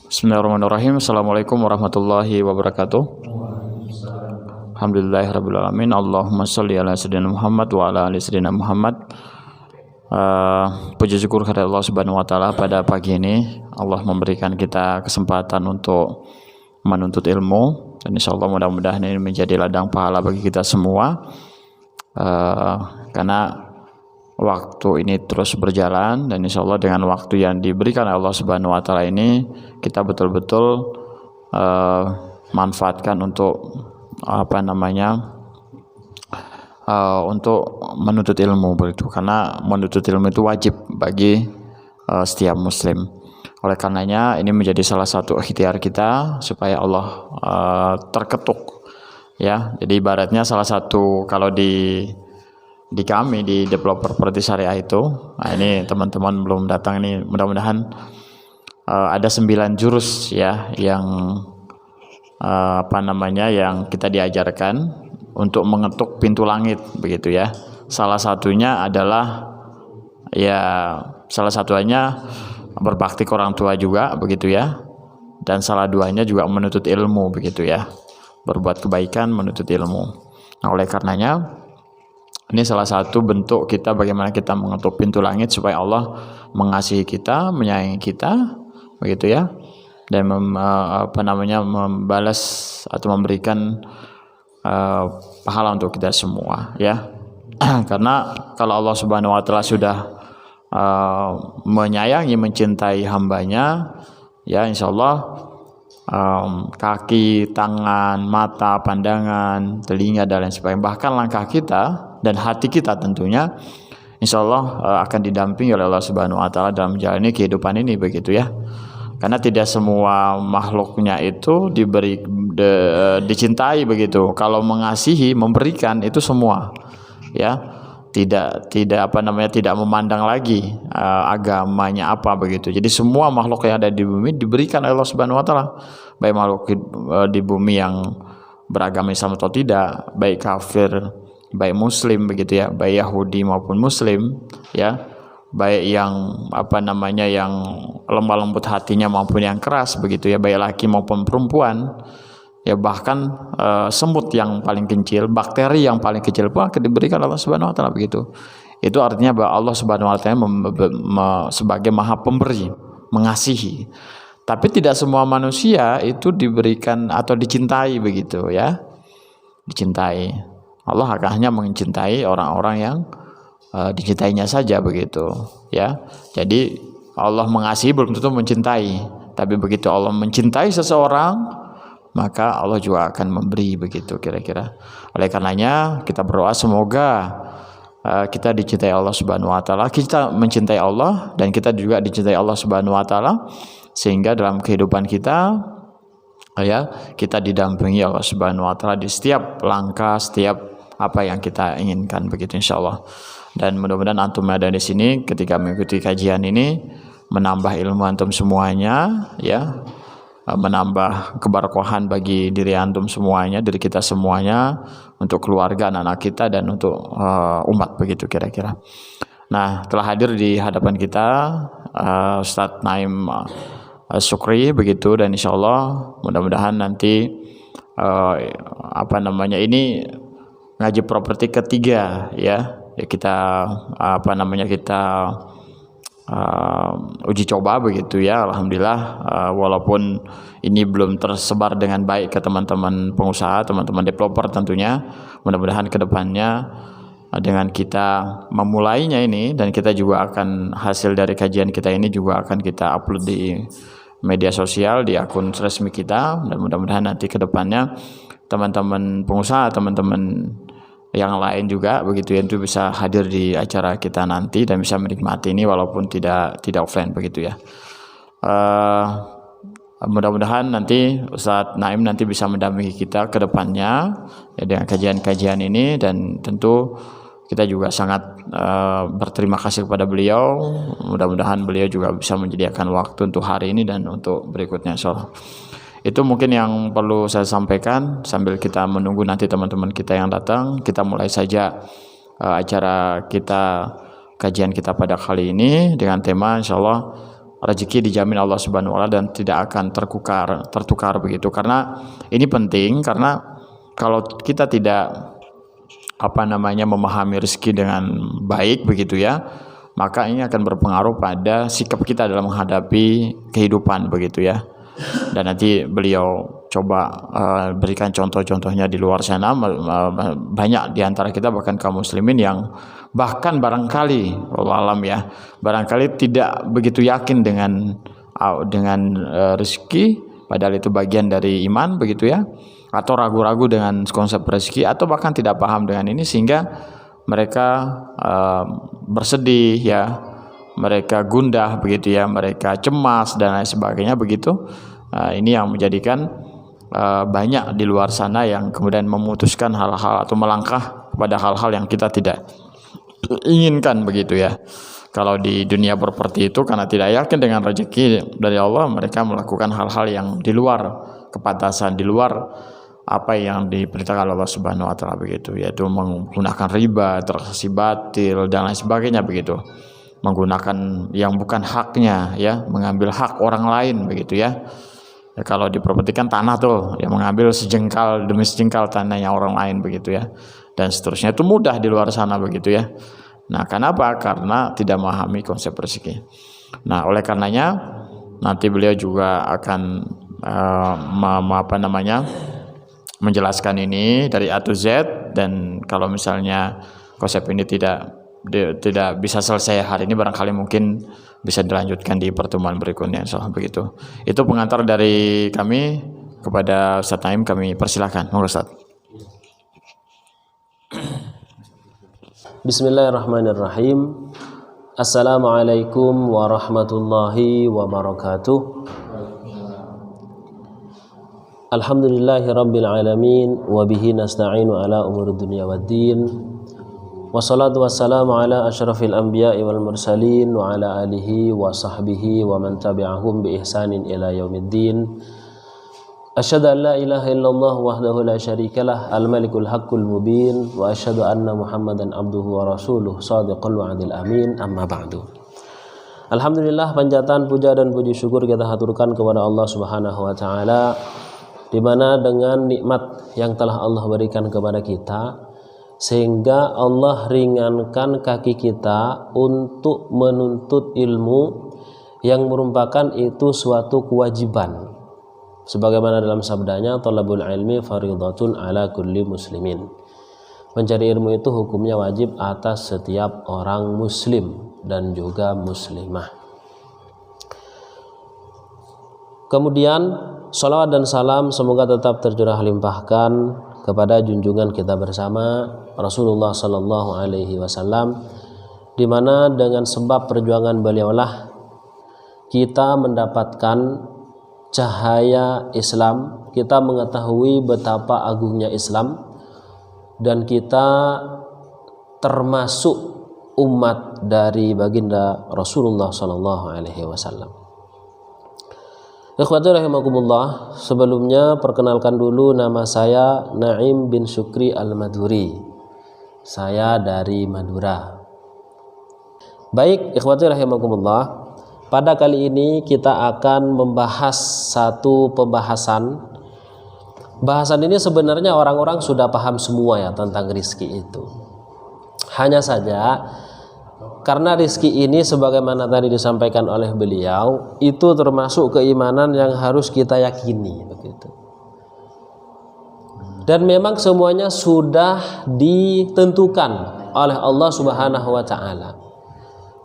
Bismillahirrahmanirrahim. Assalamualaikum warahmatullahi wabarakatuh. Alhamdulillahirrabbilalamin. Allahumma sholli ala sayyidina Muhammad wa ala ali sayyidina Muhammad. Puji syukur kepada Allah Subhanahu wa taala, pada pagi ini Allah memberikan kita kesempatan untuk menuntut ilmu, dan insyaallah mudah-mudahan ini menjadi ladang pahala bagi kita semua. Karena waktu ini terus berjalan, dan insya Allah dengan waktu yang diberikan Allah Subhanahu wa taala ini kita betul-betul manfaatkan untuk untuk menuntut ilmu begitu, karena menuntut ilmu itu wajib bagi setiap muslim. Oleh karenanya ini menjadi salah satu ikhtiar kita supaya Allah terketuk, ya. Jadi ibaratnya salah satu, kalau di kami di developer properti syariah itu, nah ini teman-teman belum datang ini, mudah-mudahan ada 9 jurus ya yang yang kita diajarkan untuk mengetuk pintu langit begitu ya. Salah satunya adalah berbakti ke orang tua juga begitu ya, dan salah duanya juga menuntut ilmu begitu ya, berbuat kebaikan, menuntut ilmu. Nah, oleh karenanya ini salah satu bentuk kita bagaimana kita mengetuk pintu langit supaya Allah mengasihi kita, menyayangi kita, begitu ya, dan membalas atau memberikan pahala untuk kita semua, ya. Karena kalau Allah Subhanahu wa taala sudah menyayangi, mencintai hambanya, ya insya Allah kaki, tangan, mata, pandangan, telinga dan lain sebagainya, bahkan langkah kita dan hati kita tentunya insya Allah akan didampingi oleh Allah Subhanahu wa taala dalam menjalani kehidupan ini begitu ya. Karena tidak semua makhluknya itu dicintai begitu. Kalau mengasihi, memberikan itu semua ya, tidak memandang lagi agamanya apa begitu. Jadi semua makhluk yang ada di bumi diberikan oleh Allah Subhanahu wa taala, baik makhluk di bumi yang beragama Islam atau tidak, baik kafir, baik muslim begitu ya, baik Yahudi maupun muslim ya, baik yang yang lemah lembut hatinya maupun yang keras begitu ya, baik laki maupun perempuan ya, bahkan semut yang paling kecil, bakteri yang paling kecil pun akan diberikan Allah Subhanahu wa taala begitu. Itu artinya bahwa Allah Subhanahu wa taala sebagai Maha Pemberi, mengasihi. Tapi tidak semua manusia itu diberikan atau dicintai begitu ya. Dicintai. Allah hanya mencintai orang-orang yang dicintainya saja begitu ya. Jadi Allah mengasihi belum tentu mencintai, tapi begitu Allah mencintai seseorang maka Allah juga akan memberi begitu kira-kira. Oleh karenanya kita berdoa semoga kita dicintai Allah Subhanahu wa taala, kita mencintai Allah dan kita juga dicintai Allah Subhanahu wa taala, sehingga dalam kehidupan kita ya kita didampingi Allah Subhanahu wa taala di setiap langkah, setiap apa yang kita inginkan begitu insyaallah. Dan mudah-mudahan antum ada di sini ketika mengikuti kajian ini menambah ilmu antum semuanya ya, menambah keberkahan bagi diri antum semuanya, diri kita semuanya, untuk keluarga, anak-anak kita, dan untuk umat begitu kira-kira. Nah, telah hadir di hadapan kita Ustadz Naim Syukri begitu, dan insyaallah mudah-mudahan nanti ini ngaji properti ketiga ya, kita kita uji coba begitu ya. Alhamdulillah walaupun ini belum tersebar dengan baik ke teman-teman pengusaha, teman-teman developer tentunya, mudah-mudahan kedepannya dengan kita memulainya ini, dan kita juga akan hasil dari kajian kita ini juga akan kita upload di media sosial, di akun resmi kita, dan mudah-mudahan nanti kedepannya teman-teman pengusaha, teman-teman yang lain juga begitu ya, itu bisa hadir di acara kita nanti dan bisa menikmati ini walaupun tidak offline begitu ya. Mudah-mudahan nanti Ustadz Naim nanti bisa mendampingi kita ke depannya ya, dengan kajian-kajian ini, dan tentu kita juga sangat berterima kasih kepada beliau. Mudah-mudahan beliau juga bisa menyediakan waktu untuk hari ini dan untuk berikutnya insyaallah. Itu mungkin yang perlu saya sampaikan sambil kita menunggu nanti teman-teman kita yang datang. Kita mulai saja acara kita, kajian kita pada kali ini dengan tema insyaallah rezeki dijamin Allah Subhanahu wa taala dan tidak akan tertukar begitu. Karena ini penting, karena kalau kita tidak memahami rezeki dengan baik begitu ya, maka ini akan berpengaruh pada sikap kita dalam menghadapi kehidupan begitu ya. Dan nanti beliau coba berikan contoh-contohnya di luar sana. Banyak diantara kita, bahkan kaum muslimin, yang bahkan barangkali wallahu alam ya, barangkali tidak begitu yakin dengan rezeki, padahal itu bagian dari iman begitu ya, atau ragu-ragu dengan konsep rezeki, atau bahkan tidak paham dengan ini, sehingga mereka bersedih ya, mereka gundah begitu ya, mereka cemas dan lain sebagainya begitu. Ini yang menjadikan banyak di luar sana yang kemudian memutuskan hal-hal atau melangkah kepada hal-hal yang kita tidak inginkan begitu ya. Kalau di dunia properti itu karena tidak yakin dengan rezeki dari Allah, mereka melakukan hal-hal yang di luar kepantasan, di luar apa yang diperintahkan Allah Subhanahu wa taala begitu, yaitu menggunakan riba, transaksi batil dan lain sebagainya begitu. Menggunakan yang bukan haknya ya, mengambil hak orang lain begitu ya. Ya, kalau di properti kan tanah tuh, ya mengambil sejengkal demi sejengkal tanahnya orang lain begitu ya, dan seterusnya. Itu mudah di luar sana begitu ya. Nah, kenapa? Karena tidak memahami konsep rezeki. Nah, oleh karenanya nanti beliau juga akan menjelaskan ini dari A to Z, dan kalau misalnya konsep ini tidak bisa selesai hari ini, barangkali mungkin bisa dilanjutkan di pertemuan berikutnya, insyaallah begitu. Itu pengantar dari kami kepada Ustaz Naim, kami persilahkan. Monggo Ustaz. Bismillahirrahmanirrahim. Assalamualaikum warahmatullahi wabarakatuh. Alhamdulillahi rabbil alamin, wa bihi nasta'inu ala umuri dunya waddin. Wassalatu wassalamu ala asyrafil anbiya'i wal mursalin wa ala alihi wa sahbihi wa man tabi'ahum bi ihsanin ila yaumiddin. Asyhadu an la ilaha illallah wahdahu la syarikalah al-malikul haqqul mubin, wa asyhadu anna Muhammadan abduhu wa rasuluh shadiqul wa'dil amin, amma ba'du. Alhamdulillah, panjatan, puja dan puji syukur kita haturkan kepada Allah Subhanahu wa taala, di mana dengan nikmat yang telah Allah berikan kepada kita, sehingga Allah ringankan kaki kita untuk menuntut ilmu yang merupakan itu suatu kewajiban. Sebagaimana dalam sabdanya, talabul ilmi faridatun ala kulli muslimin. Mencari ilmu itu hukumnya wajib atas setiap orang muslim dan juga muslimah. Kemudian salawat dan salam semoga tetap tercurah limpahkan kepada junjungan kita bersama Rasulullah Sallallahu Alaihi Wasallam, di mana dengan sebab perjuangan beliaulah kita mendapatkan cahaya Islam, kita mengetahui betapa agungnya Islam, dan kita termasuk umat dari baginda Rasulullah Sallallahu Alaihi Wasallam. Ikhwati rahimakumullah, sebelumnya perkenalkan dulu, nama saya Naim bin Syukri Al-Maduri. Saya dari Madura. Baik, ikhwati rahimakumullah, pada kali ini kita akan membahas satu pembahasan. Bahasan ini sebenarnya orang-orang sudah paham semua ya tentang rizki itu. Hanya saja karena rizki ini sebagaimana tadi disampaikan oleh beliau, itu termasuk keimanan yang harus kita yakini begitu. Dan memang semuanya sudah ditentukan oleh Allah Subhanahu wa taala.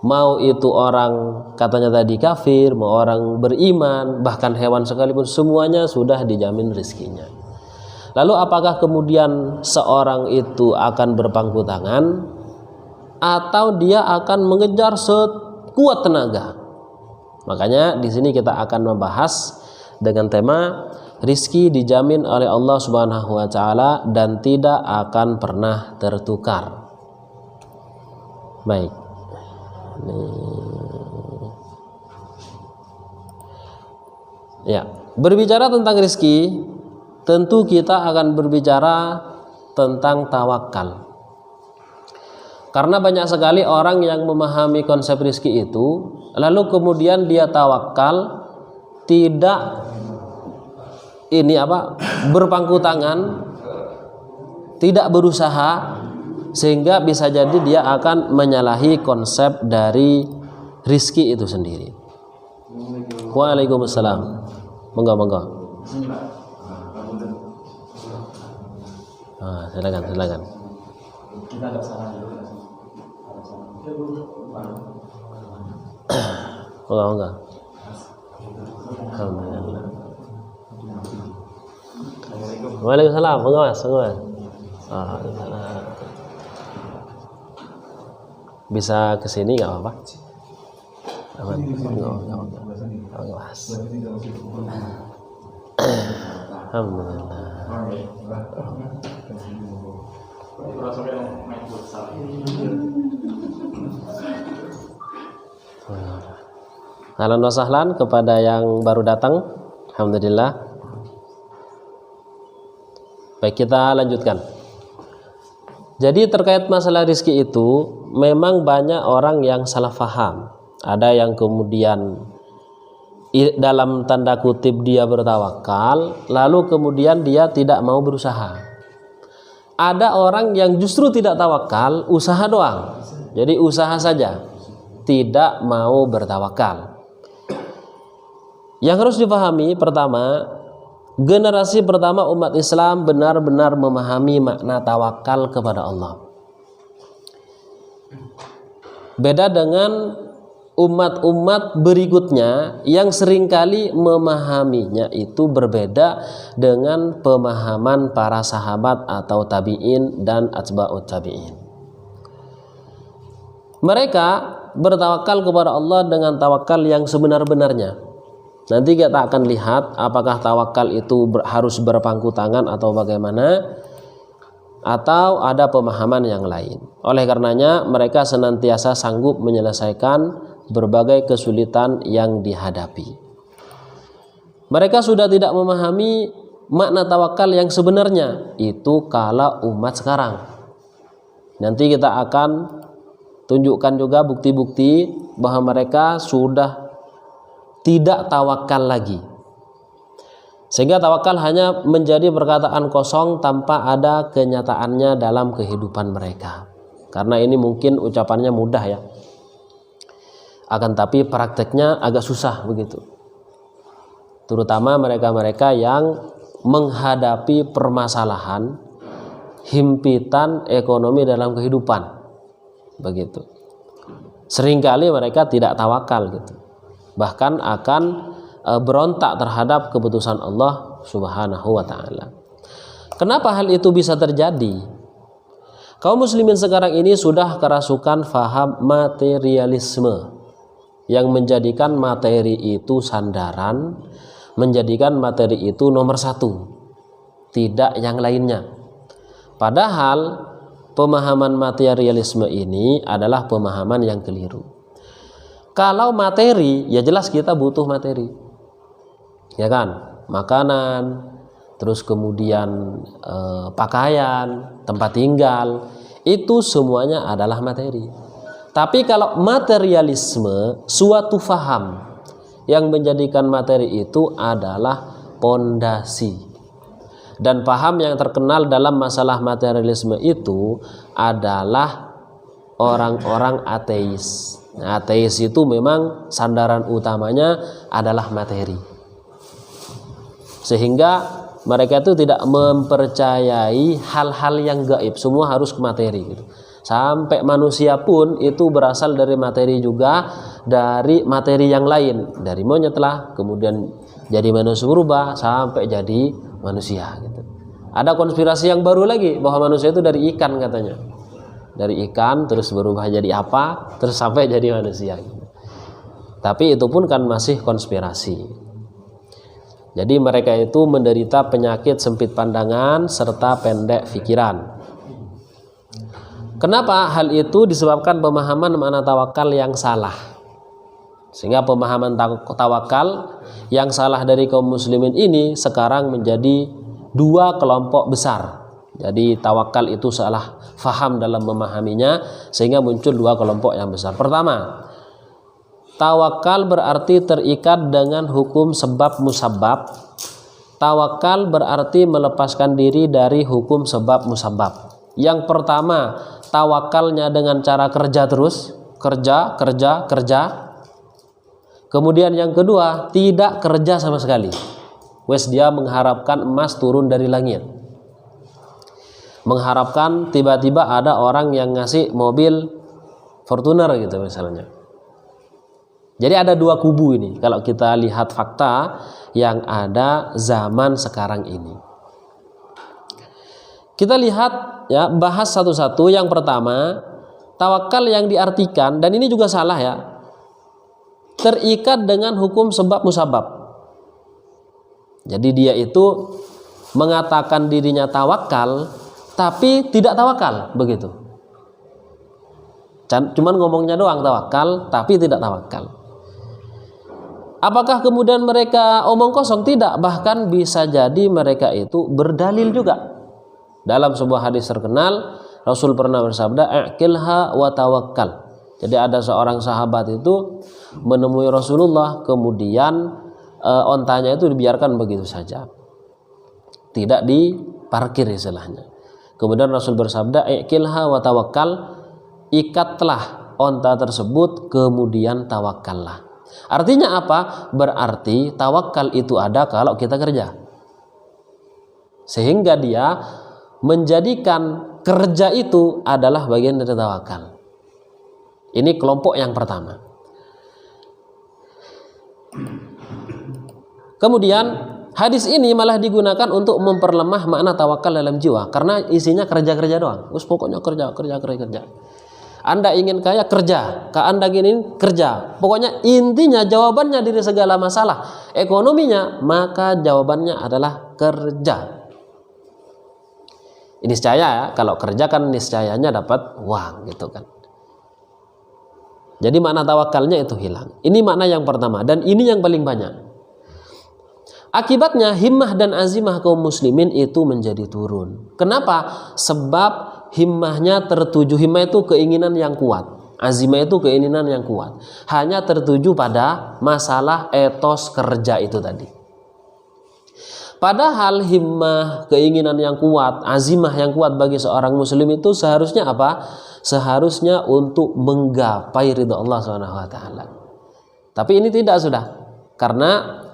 Mau itu orang katanya tadi kafir, mau orang beriman, bahkan hewan sekalipun, semuanya sudah dijamin rizkinya. Lalu apakah kemudian seorang itu akan berpangku tangan, atau dia akan mengejar sekuat tenaga? Makanya di sini kita akan membahas dengan tema rizki dijamin oleh Allah Subhanahu wa taala dan tidak akan pernah tertukar. Baik. Ya, berbicara tentang rizki, tentu kita akan berbicara tentang tawakal. Karena banyak sekali orang yang memahami konsep rizki itu lalu kemudian dia tawakal, tidak berpangku tangan, tidak berusaha, sehingga bisa jadi dia akan menyalahi konsep dari rizki itu sendiri. Waalaikumsalam. Monggo. Silakan. Kita nggak salah juga. Monggo. Alhamdulillah. Waalaikumsalam. Monggo Mas. Bisa kesini nggak apa-apa? Monggo Mas. Alhamdulillah. Ahlan wa sahlan kepada yang baru datang. Alhamdulillah. Baik, kita lanjutkan. Jadi terkait masalah rizki itu memang banyak orang yang salah faham. Ada yang kemudian dalam tanda kutip dia bertawakal, lalu kemudian dia tidak mau berusaha. Ada orang yang justru tidak tawakal, usaha doang. Jadi usaha saja, tidak mau bertawakal. Yang harus dipahami, pertama, generasi pertama umat Islam benar-benar memahami makna tawakal kepada Allah. Beda dengan umat-umat berikutnya yang seringkali memahaminya itu berbeda dengan pemahaman para sahabat atau tabi'in dan atba'ut tabi'in. Mereka bertawakal kepada Allah dengan tawakal yang sebenar-benarnya. Nanti kita akan lihat apakah tawakal itu harus berpangku tangan atau bagaimana, atau ada pemahaman yang lain. Oleh karenanya mereka senantiasa sanggup menyelesaikan berbagai kesulitan yang dihadapi. Mereka sudah tidak memahami makna tawakal yang sebenarnya itu kala umat sekarang. Nanti kita akan tunjukkan juga bukti-bukti bahwa mereka sudah tidak tawakal lagi, sehingga tawakal hanya menjadi perkataan kosong tanpa ada kenyataannya dalam kehidupan mereka. Karena ini mungkin ucapannya mudah ya, akan tapi prakteknya agak susah begitu. Terutama mereka-mereka yang menghadapi permasalahan himpitan ekonomi dalam kehidupan begitu. Seringkali mereka tidak tawakal gitu, bahkan akan berontak terhadap keputusan Allah Subhanahu wa ta'ala. Kenapa hal itu bisa terjadi? Kaum muslimin sekarang ini sudah kerasukan faham materialisme yang menjadikan materi itu sandaran, menjadikan materi itu nomor satu, tidak yang lainnya. Padahal pemahaman materialisme ini adalah pemahaman yang keliru. Kalau materi, ya jelas kita butuh materi, ya kan? Makanan, terus kemudian pakaian, tempat tinggal, itu semuanya adalah materi. Tapi kalau materialisme, suatu faham yang menjadikan materi itu adalah pondasi. Dan paham yang terkenal dalam masalah materialisme itu adalah orang-orang ateis. Nah, ateis itu memang sandaran utamanya adalah materi. Sehingga mereka itu tidak mempercayai hal-hal yang gaib, semua harus ke materi gitu. Sampai manusia pun itu berasal dari materi juga, dari materi yang lain, dari monyet lah, kemudian jadi manusia berubah sampai jadi manusia gitu. Ada konspirasi yang baru lagi bahwa manusia itu dari ikan katanya, dari ikan terus berubah jadi apa, terus sampai jadi manusia gitu. Tapi itu pun kan masih konspirasi. Jadi mereka itu menderita penyakit sempit pandangan serta pendek pikiran. Kenapa hal itu? Disebabkan pemahaman makna tawakal yang salah. Sehingga pemahaman tawakal yang salah dari kaum muslimin ini sekarang menjadi dua kelompok besar. Jadi tawakal itu salah faham dalam memahaminya, sehingga muncul dua kelompok yang besar. Pertama, Tawakal berarti terikat dengan hukum sebab musabab. Tawakal berarti melepaskan diri dari hukum sebab musabab. Yang pertama, tawakalnya dengan cara kerja terus, kerja. Kemudian yang kedua, tidak kerja sama sekali. Wes dia mengharapkan emas turun dari langit. Mengharapkan tiba-tiba ada orang yang ngasih mobil Fortuner gitu misalnya. Jadi ada dua kubu ini kalau kita lihat fakta yang ada zaman sekarang ini. Kita lihat ya, bahas satu-satu. Yang pertama, tawakal yang diartikan, dan ini juga salah ya, terikat dengan hukum sebab musabab. Jadi dia itu mengatakan dirinya tawakal tapi tidak tawakal, begitu. Cuman ngomongnya doang tawakal tapi tidak tawakal. Apakah kemudian mereka omong kosong? Tidak, bahkan bisa jadi mereka itu berdalil juga. Dalam sebuah hadis terkenal, Rasul pernah bersabda, "Aqilha wa tawakkal." Jadi ada seorang sahabat itu menemui Rasulullah, kemudian ontanya itu dibiarkan begitu saja, tidak diparkir istilahnya. Kemudian Rasul bersabda, "Aqilha wa tawakkal." Ikatlah onta tersebut, kemudian tawakallah. Artinya apa? Berarti tawakal itu ada kalau kita kerja. Sehingga dia menjadikan kerja itu adalah bagian dari tawakal. Ini kelompok yang pertama. Kemudian hadis ini malah digunakan untuk memperlemah makna tawakal dalam jiwa, karena isinya kerja-kerja doang. Pokoknya kerja. Anda ingin kaya, kerja. Anda ingin kerja. Pokoknya intinya jawabannya dari segala masalah ekonominya, maka jawabannya adalah kerja. Ini niscaya ya, kalau kerja kan niscayanya dapat uang gitu kan. Jadi makna tawakalnya itu hilang. Ini makna yang pertama, dan ini yang paling banyak. Akibatnya himmah dan azimah kaum muslimin itu menjadi turun. Kenapa? Sebab himmahnya tertuju, himmah itu keinginan yang kuat, azimah itu keinginan yang kuat, hanya tertuju pada masalah etos kerja itu tadi. Padahal himmah, keinginan yang kuat, azimah yang kuat bagi seorang muslim itu seharusnya apa? Seharusnya untuk menggapai ridha Allah SWT. Tapi ini tidak, sudah, karena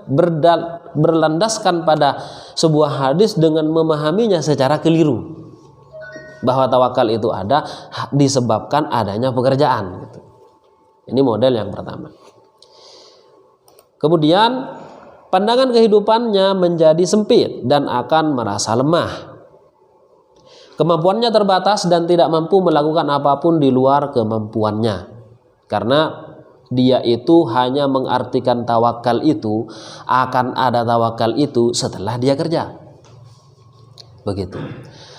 berlandaskan pada sebuah hadis dengan memahaminya secara keliru, bahwa tawakal itu ada disebabkan adanya pekerjaan gitu. Ini model yang pertama. Kemudian pandangan kehidupannya menjadi sempit dan akan merasa lemah. Kemampuannya terbatas dan tidak mampu melakukan apapun di luar kemampuannya. Karena dia itu hanya mengartikan tawakal itu akan ada tawakal itu setelah dia kerja. Begitu.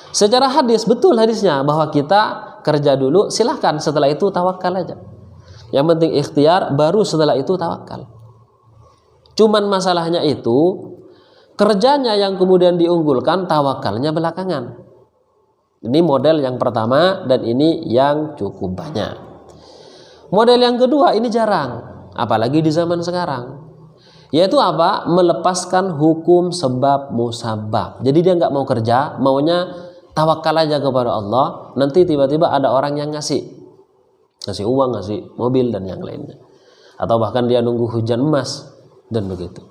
Secara hadis betul hadisnya bahwa kita kerja dulu, silahkan, setelah itu tawakal aja. Yang penting ikhtiar, baru setelah itu tawakal. Cuman masalahnya itu kerjanya yang kemudian diunggulkan, tawakalnya belakangan. Ini model yang pertama dan ini yang cukup banyak. Model yang kedua ini jarang, apalagi di zaman sekarang. Yaitu apa? Melepaskan hukum sebab musabab. Jadi dia nggak mau kerja, maunya tawakal aja kepada Allah. Nanti tiba-tiba ada orang yang ngasih uang, ngasih mobil dan yang lainnya, atau bahkan dia nunggu hujan emas dan begitu.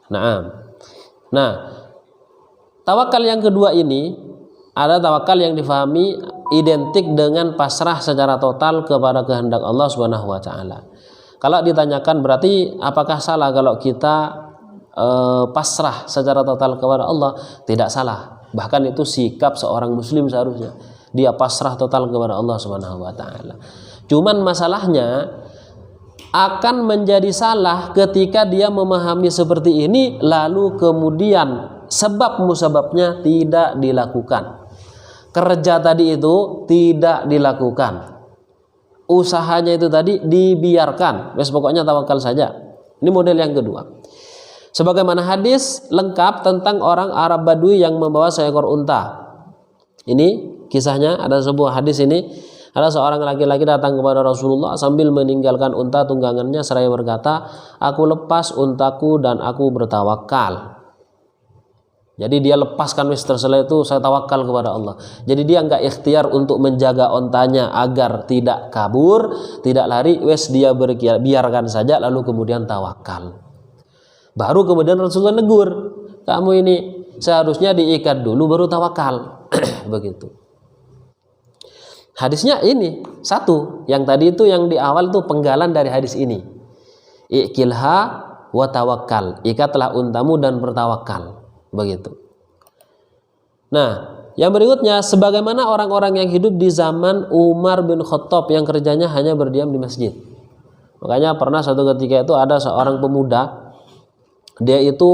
Nah, tawakal yang kedua ini ada tawakal yang difahami identik dengan pasrah secara total kepada kehendak Allah Subhanahu wa taala. Kalau ditanyakan berarti apakah salah kalau kita pasrah secara total kepada Allah? Tidak salah. Bahkan itu sikap seorang muslim seharusnya. Dia pasrah total kepada Allah Subhanahu wa taala. Cuman masalahnya akan menjadi salah ketika dia memahami seperti ini lalu kemudian sebab musababnya tidak dilakukan. Kerja tadi itu tidak dilakukan. Usahanya itu tadi dibiarkan. Wes pokoknya tawakal saja. Ini model yang kedua. Sebagaimana hadis lengkap tentang orang Arab Badui yang membawa seekor unta. Ini kisahnya, ada sebuah hadis ini Ada seorang laki-laki datang kepada Rasulullah sambil meninggalkan unta tunggangannya seraya berkata, "Aku lepas untaku dan aku bertawakal." Jadi dia lepaskan setelah itu saya tawakal kepada Allah. Jadi dia enggak ikhtiar untuk menjaga ontanya agar tidak kabur, tidak lari, dia biarkan saja lalu kemudian tawakal. Baru kemudian Rasulullah negur, "Kamu ini seharusnya diikat dulu baru tawakal." Begitu. Hadisnya ini satu, yang tadi itu yang di awal itu penggalan dari hadis ini. Ikilha wa tawakkal, ikatlah untamu dan bertawakal. Begitu. Nah, yang berikutnya, sebagaimana orang-orang yang hidup di zaman Umar bin Khattab yang kerjanya hanya berdiam di masjid. Makanya pernah satu ketika itu ada seorang pemuda, dia itu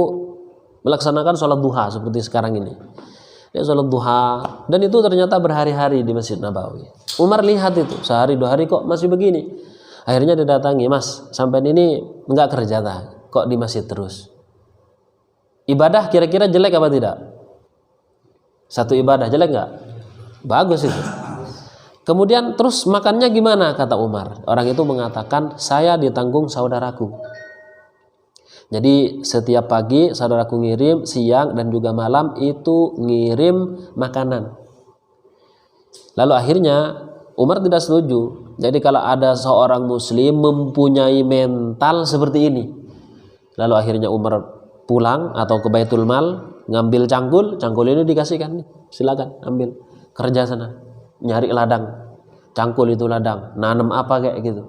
melaksanakan sholat duha seperti sekarang ini. Dia sholat duha dan itu ternyata berhari-hari di Masjid Nabawi. Umar lihat itu sehari dua hari kok masih begini. Akhirnya didatangi, "Mas, sampai ini enggak kerja kok di masjid terus? Ibadah kira-kira jelek apa tidak? Satu ibadah jelek enggak? Bagus itu. Kemudian terus makannya gimana?" kata Umar. Orang itu mengatakan, "Saya ditanggung saudaraku. Jadi setiap pagi saudaraku ngirim, siang dan juga malam itu ngirim makanan." Lalu akhirnya Umar tidak setuju. Jadi kalau ada seorang muslim mempunyai mental seperti ini, lalu akhirnya Umar pulang atau ke Baitul Mal, ngambil cangkul ini dikasihkan nih, silakan ambil, kerja sana, nyari ladang, cangkul itu ladang, nanam apa kayak gitu.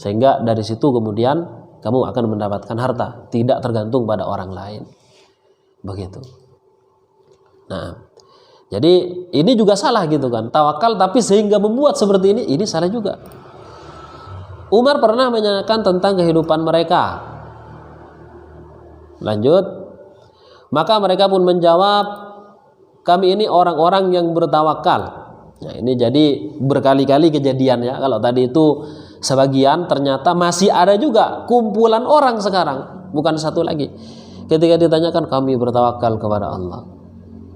Sehingga dari situ kemudian kamu akan mendapatkan harta, tidak tergantung pada orang lain. Begitu. Nah, jadi ini juga salah gitu kan. Tawakal tapi sehingga membuat seperti ini salah juga. Umar pernah menanyakan tentang kehidupan mereka. Lanjut. Maka mereka pun menjawab, "Kami ini orang-orang yang bertawakal." Nah, ini jadi berkali-kali kejadian ya. Kalau tadi itu sebagian, ternyata masih ada juga kumpulan orang sekarang, bukan satu lagi. Ketika ditanyakan, "Kami bertawakal kepada Allah."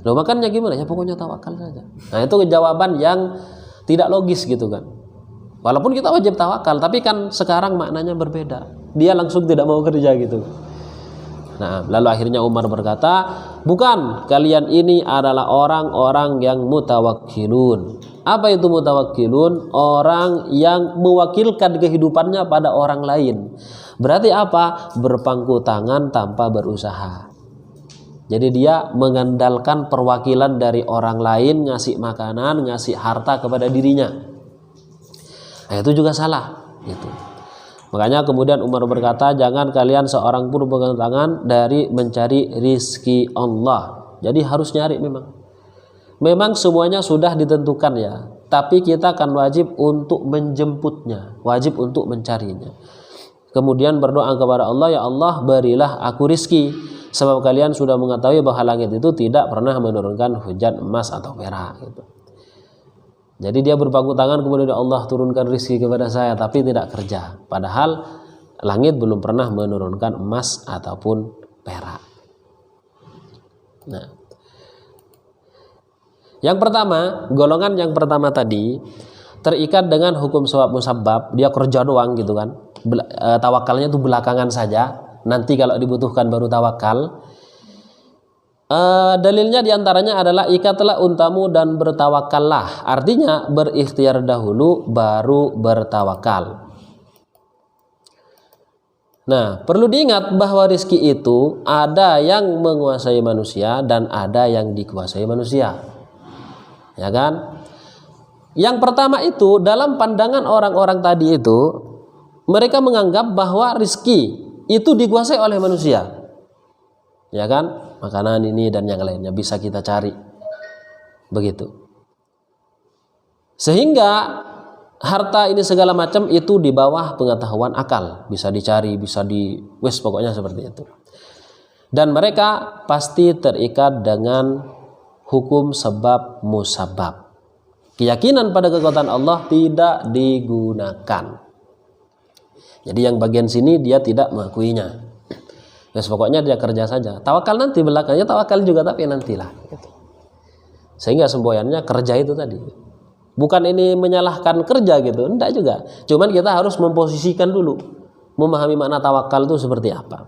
Loh, makannya gimana? Ya pokoknya tawakal saja. Nah, itu jawaban yang tidak logis gitu kan. Walaupun kita wajib tawakal, tapi kan sekarang maknanya berbeda. Dia langsung tidak mau kerja gitu. Nah, lalu akhirnya Umar berkata, "Bukan, kalian ini adalah orang-orang yang mutawakkilun." Apa itu mutawakkilun? Orang yang mewakilkan kehidupannya pada orang lain. Berarti apa? Berpangku tangan tanpa berusaha. Jadi dia mengandalkan perwakilan dari orang lain, ngasih makanan, ngasih harta kepada dirinya. Nah, itu juga salah gitu. Makanya kemudian Umar berkata, "Jangan kalian seorang pun berpegang tangan dari mencari rizki Allah." Jadi harus nyari memang semuanya sudah ditentukan ya, tapi kita akan wajib untuk menjemputnya, wajib untuk mencarinya. Kemudian berdoa kepada Allah, "Ya Allah, berilah aku rizki, sebab kalian sudah mengetahui bahwa langit itu tidak pernah menurunkan hujan emas atau perak." Gitu. Jadi dia berpangku tangan, kemudian Allah turunkan rizki kepada saya, tapi tidak kerja. Padahal langit belum pernah menurunkan emas ataupun perak. Nah, yang pertama, golongan yang pertama tadi terikat dengan hukum sebab musabab, dia kerja doang gitu kan. Tawakalnya itu belakangan saja, nanti kalau dibutuhkan baru tawakal. Dalilnya diantaranya adalah ikatlah untamu dan bertawakallah. Artinya berikhtiar dahulu baru bertawakal. Nah, perlu diingat bahwa rizki itu ada yang menguasai manusia dan ada yang dikuasai manusia. Ya kan? Yang pertama itu dalam pandangan orang-orang tadi itu, mereka menganggap bahwa rizki itu dikuasai oleh manusia. Ya kan? Makanan ini dan yang lainnya bisa kita cari. Begitu. Sehingga harta ini segala macam itu di bawah pengetahuan akal, bisa dicari, bisa pokoknya seperti itu. Dan mereka pasti terikat dengan hukum sebab musabab. Keyakinan pada kekuatan Allah tidak digunakan. Jadi yang bagian sini dia tidak mengakuinya. Pokoknya dia kerja saja. Tawakal nanti belakangnya, tawakal juga tapi nantilah. Gitu. Sehingga semboyannya kerja itu tadi. Bukan ini menyalahkan kerja gitu, enggak juga. Cuman kita harus memposisikan dulu, memahami makna tawakal itu seperti apa.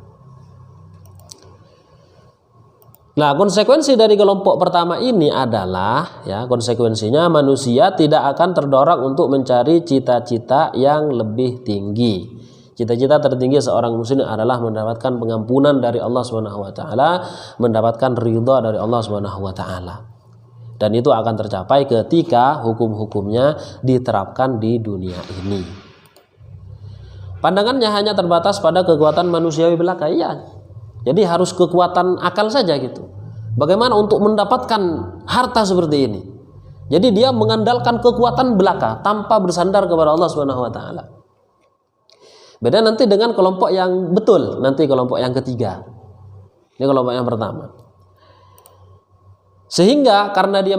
Nah, konsekuensi dari kelompok pertama ini adalah, ya, konsekuensinya manusia tidak akan terdorong untuk mencari cita-cita yang lebih tinggi. Cita-cita tertinggi seorang muslim adalah mendapatkan pengampunan dari Allah Subhanahu wa taala, mendapatkan ridha dari Allah Subhanahu wa taala. Dan itu akan tercapai ketika hukum-hukumnya diterapkan di dunia ini. Pandangannya hanya terbatas pada kekuatan manusiawi belaka, iya. Jadi harus kekuatan akal saja gitu. Bagaimana untuk mendapatkan harta seperti ini? Jadi dia mengandalkan kekuatan belaka tanpa bersandar kepada Allah Subhanahu wa taala. Beda nanti dengan kelompok yang betul, nanti kelompok yang ketiga. Ini kelompok yang pertama. Sehingga karena dia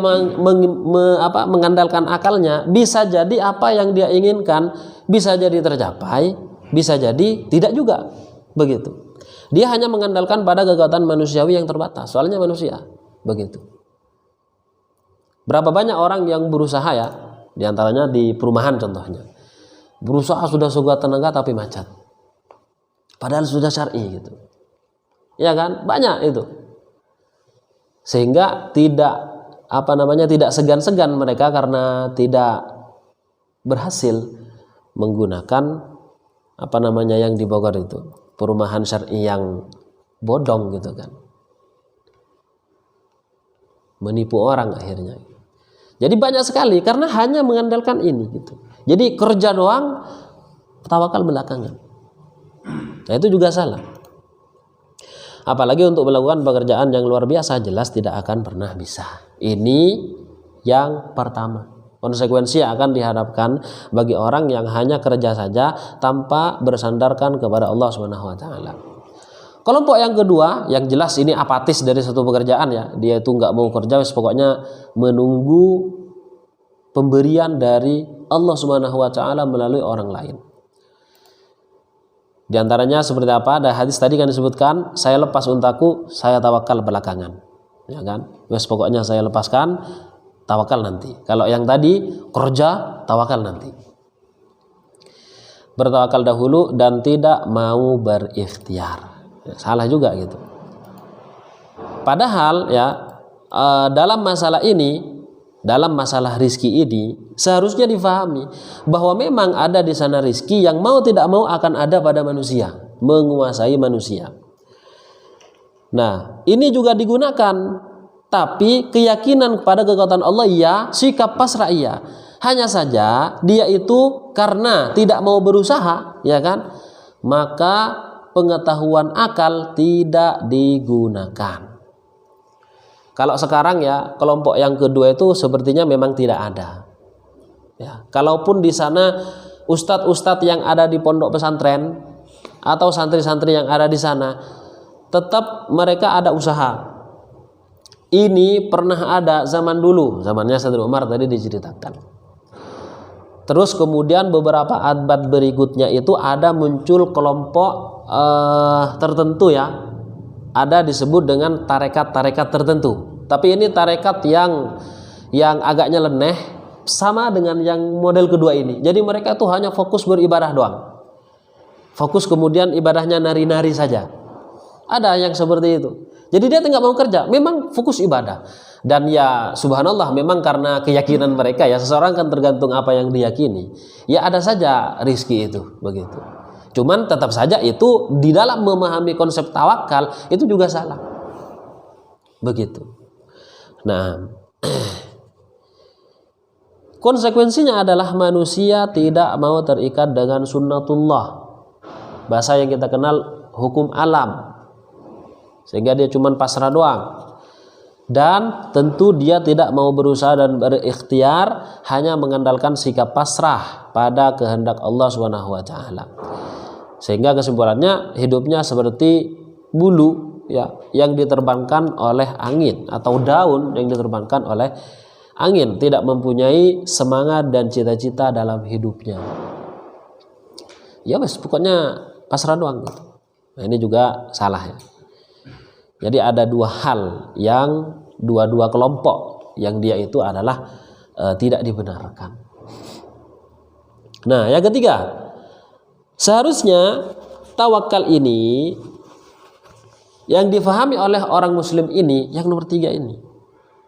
mengandalkan akalnya, bisa jadi apa yang dia inginkan bisa jadi tercapai, bisa jadi tidak juga. Begitu. Dia hanya mengandalkan pada kekuatan manusiawi yang terbatas. Soalnya manusia. Begitu. Berapa banyak orang yang berusaha, ya, di antaranya di perumahan contohnya. Berusaha sudah sekuat tenaga tapi macet. Padahal sudah syar'i gitu. Ya kan? Banyak itu. Sehingga tidak segan-segan mereka karena tidak berhasil menggunakan yang di Bogor itu, perumahan syar'i yang bodong gitu kan, menipu orang akhirnya. Jadi banyak sekali karena hanya mengandalkan ini gitu. Jadi kerja doang, tawakal belakangan. Nah, itu juga salah. Apalagi untuk melakukan pekerjaan yang luar biasa, jelas tidak akan pernah bisa. Ini yang pertama. Konsekuensi yang akan dihadapkan bagi orang yang hanya kerja saja tanpa bersandarkan kepada Allah Subhanahu wa taala. Kelompok yang kedua, yang jelas ini apatis dari satu pekerjaan, ya. Dia itu nggak mau kerja, pokoknya menunggu pemberian dari Allah Subhanahu wa taala melalui orang lain. Di antaranya seperti apa? Ada hadis tadi kan disebutkan, saya lepas untaku, saya tawakal belakangan. Ya kan? Wes pokoknya saya lepaskan, tawakal nanti. Kalau yang tadi kerja, tawakal nanti. Bertawakal dahulu dan tidak mau berikhtiar. Ya, salah juga gitu. Padahal ya dalam masalah ini, dalam masalah rizki ini seharusnya difahami bahwa memang ada di sana rizki yang mau tidak mau akan ada pada manusia, menguasai manusia. Nah, ini juga digunakan, tapi keyakinan kepada kekuatan Allah ya, sikap pasrah iya. Hanya saja dia itu karena tidak mau berusaha, ya kan? Maka pengetahuan akal tidak digunakan. Kalau sekarang ya kelompok yang kedua itu sepertinya memang tidak ada. Ya, kalaupun di sana ustadz-ustadz yang ada di pondok pesantren atau santri-santri yang ada di sana, tetap mereka ada usaha. Ini pernah ada zaman dulu, zamannya Sayyidina Umar tadi diceritakan. Terus kemudian beberapa abad berikutnya itu ada muncul kelompok tertentu, ya. Ada disebut dengan tarekat-tarekat tertentu. Tapi ini tarekat yang agak nyeleneh, sama dengan yang model kedua ini. Jadi mereka tuh hanya fokus beribadah doang. Fokus kemudian ibadahnya nari-nari saja. Ada yang seperti itu. Jadi dia tidak mau kerja, memang fokus ibadah. Dan ya subhanallah, memang karena keyakinan mereka, ya seseorang kan tergantung apa yang diyakini. Ya ada saja rizki itu begitu. Cuman tetap saja itu di dalam memahami konsep tawakal itu juga salah. Begitu. Nah, konsekuensinya adalah manusia tidak mau terikat dengan sunnatullah. Bahasa yang kita kenal hukum alam. Sehingga dia cuma pasrah doang. Dan tentu dia tidak mau berusaha dan berikhtiar, hanya mengandalkan sikap pasrah pada kehendak Allah Subhanahu wa taala. Sehingga kesimpulannya hidupnya seperti bulu, ya, yang diterbangkan oleh angin atau daun yang diterbangkan oleh angin, tidak mempunyai semangat dan cita-cita dalam hidupnya. Ya wes, pokoknya pasrah doang gitu. Nah, ini juga salah, ya. Jadi ada dua hal yang dua kelompok yang dia itu adalah tidak dibenarkan. Nah, yang ketiga, seharusnya tawakal ini yang difahami oleh orang muslim ini yang nomor 3 ini.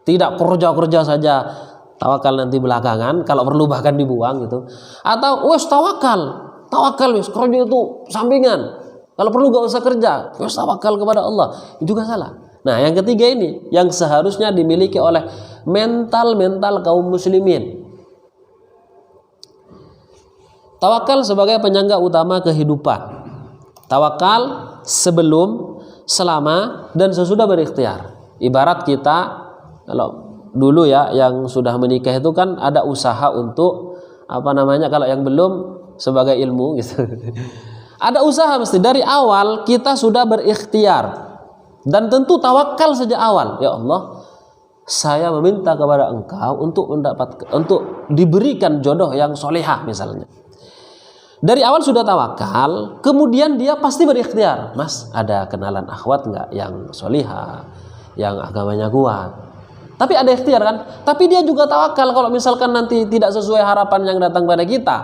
Tidak kerja saja tawakal nanti belakangan, kalau perlu bahkan dibuang gitu. Atau wes tawakal wes kerja itu sampingan. Kalau perlu gak usah kerja, wes tawakal kepada Allah. Itu juga salah. Nah, yang ketiga ini yang seharusnya dimiliki oleh mental kaum muslimin. Tawakal sebagai penyangga utama kehidupan. Tawakal sebelum, selama, dan sesudah berikhtiar. Ibarat kita, kalau dulu ya yang sudah menikah itu kan ada usaha untuk kalau yang belum sebagai ilmu gitu. Ada usaha mesti dari awal kita sudah berikhtiar. Dan tentu tawakal sejak awal. Ya Allah, saya meminta kepada Engkau untuk diberikan jodoh yang solehah misalnya. Dari awal sudah tawakal, kemudian dia pasti berikhtiar. Mas, ada kenalan akhwat nggak yang solihah, yang agamanya kuat? Tapi ada ikhtiar kan? Tapi dia juga tawakal kalau misalkan nanti tidak sesuai harapan yang datang pada kita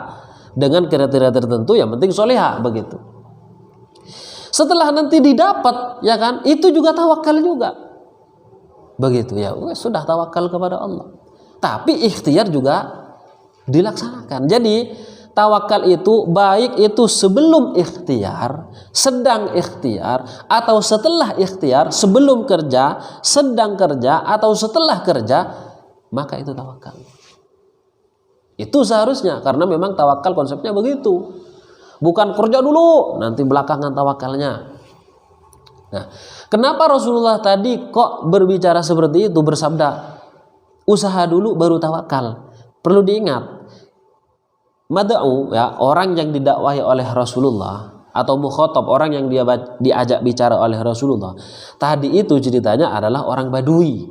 dengan kriteria tertentu, yang penting solihah begitu. Setelah nanti didapat, ya kan? Itu juga tawakal juga. Begitu ya, sudah tawakal kepada Allah. Tapi ikhtiar juga dilaksanakan. Jadi tawakal itu baik itu sebelum ikhtiar, sedang ikhtiar, atau setelah ikhtiar, sebelum kerja, sedang kerja, atau setelah kerja, maka itu tawakal. Itu seharusnya, karena memang tawakal konsepnya begitu. Bukan kerja dulu, nanti belakangan tawakalnya. Nah, kenapa Rasulullah tadi kok berbicara seperti itu, bersabda, usaha dulu baru tawakal? Perlu diingat, mad'u ya, orang yang didakwahi oleh Rasulullah atau mukhatab, orang yang dia diajak bicara oleh Rasulullah. Tadi itu ceritanya adalah orang Badui.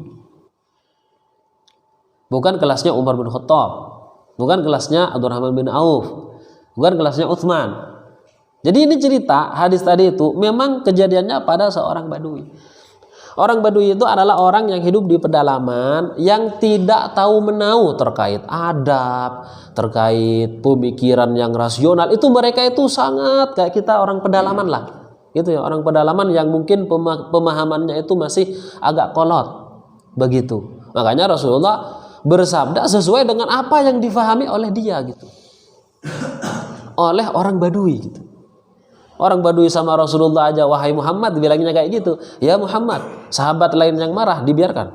Bukan kelasnya Umar bin Khattab, bukan kelasnya Abdurrahman bin Auf, bukan kelasnya Utsman. Jadi ini cerita hadis tadi itu memang kejadiannya pada seorang Badui. Orang Badui itu adalah orang yang hidup di pedalaman, yang tidak tahu menau terkait adab, terkait pemikiran yang rasional. Itu mereka itu sangat kayak kita orang pedalaman lah. Gitu ya, orang pedalaman yang mungkin pemahamannya itu masih agak kolot. Begitu. Makanya Rasulullah bersabda sesuai dengan apa yang difahami oleh dia gitu. Oleh orang Badui gitu. Orang Badui sama Rasulullah aja, wahai Muhammad, dibilangnya kayak gitu. Ya Muhammad, sahabat lain yang marah biarkan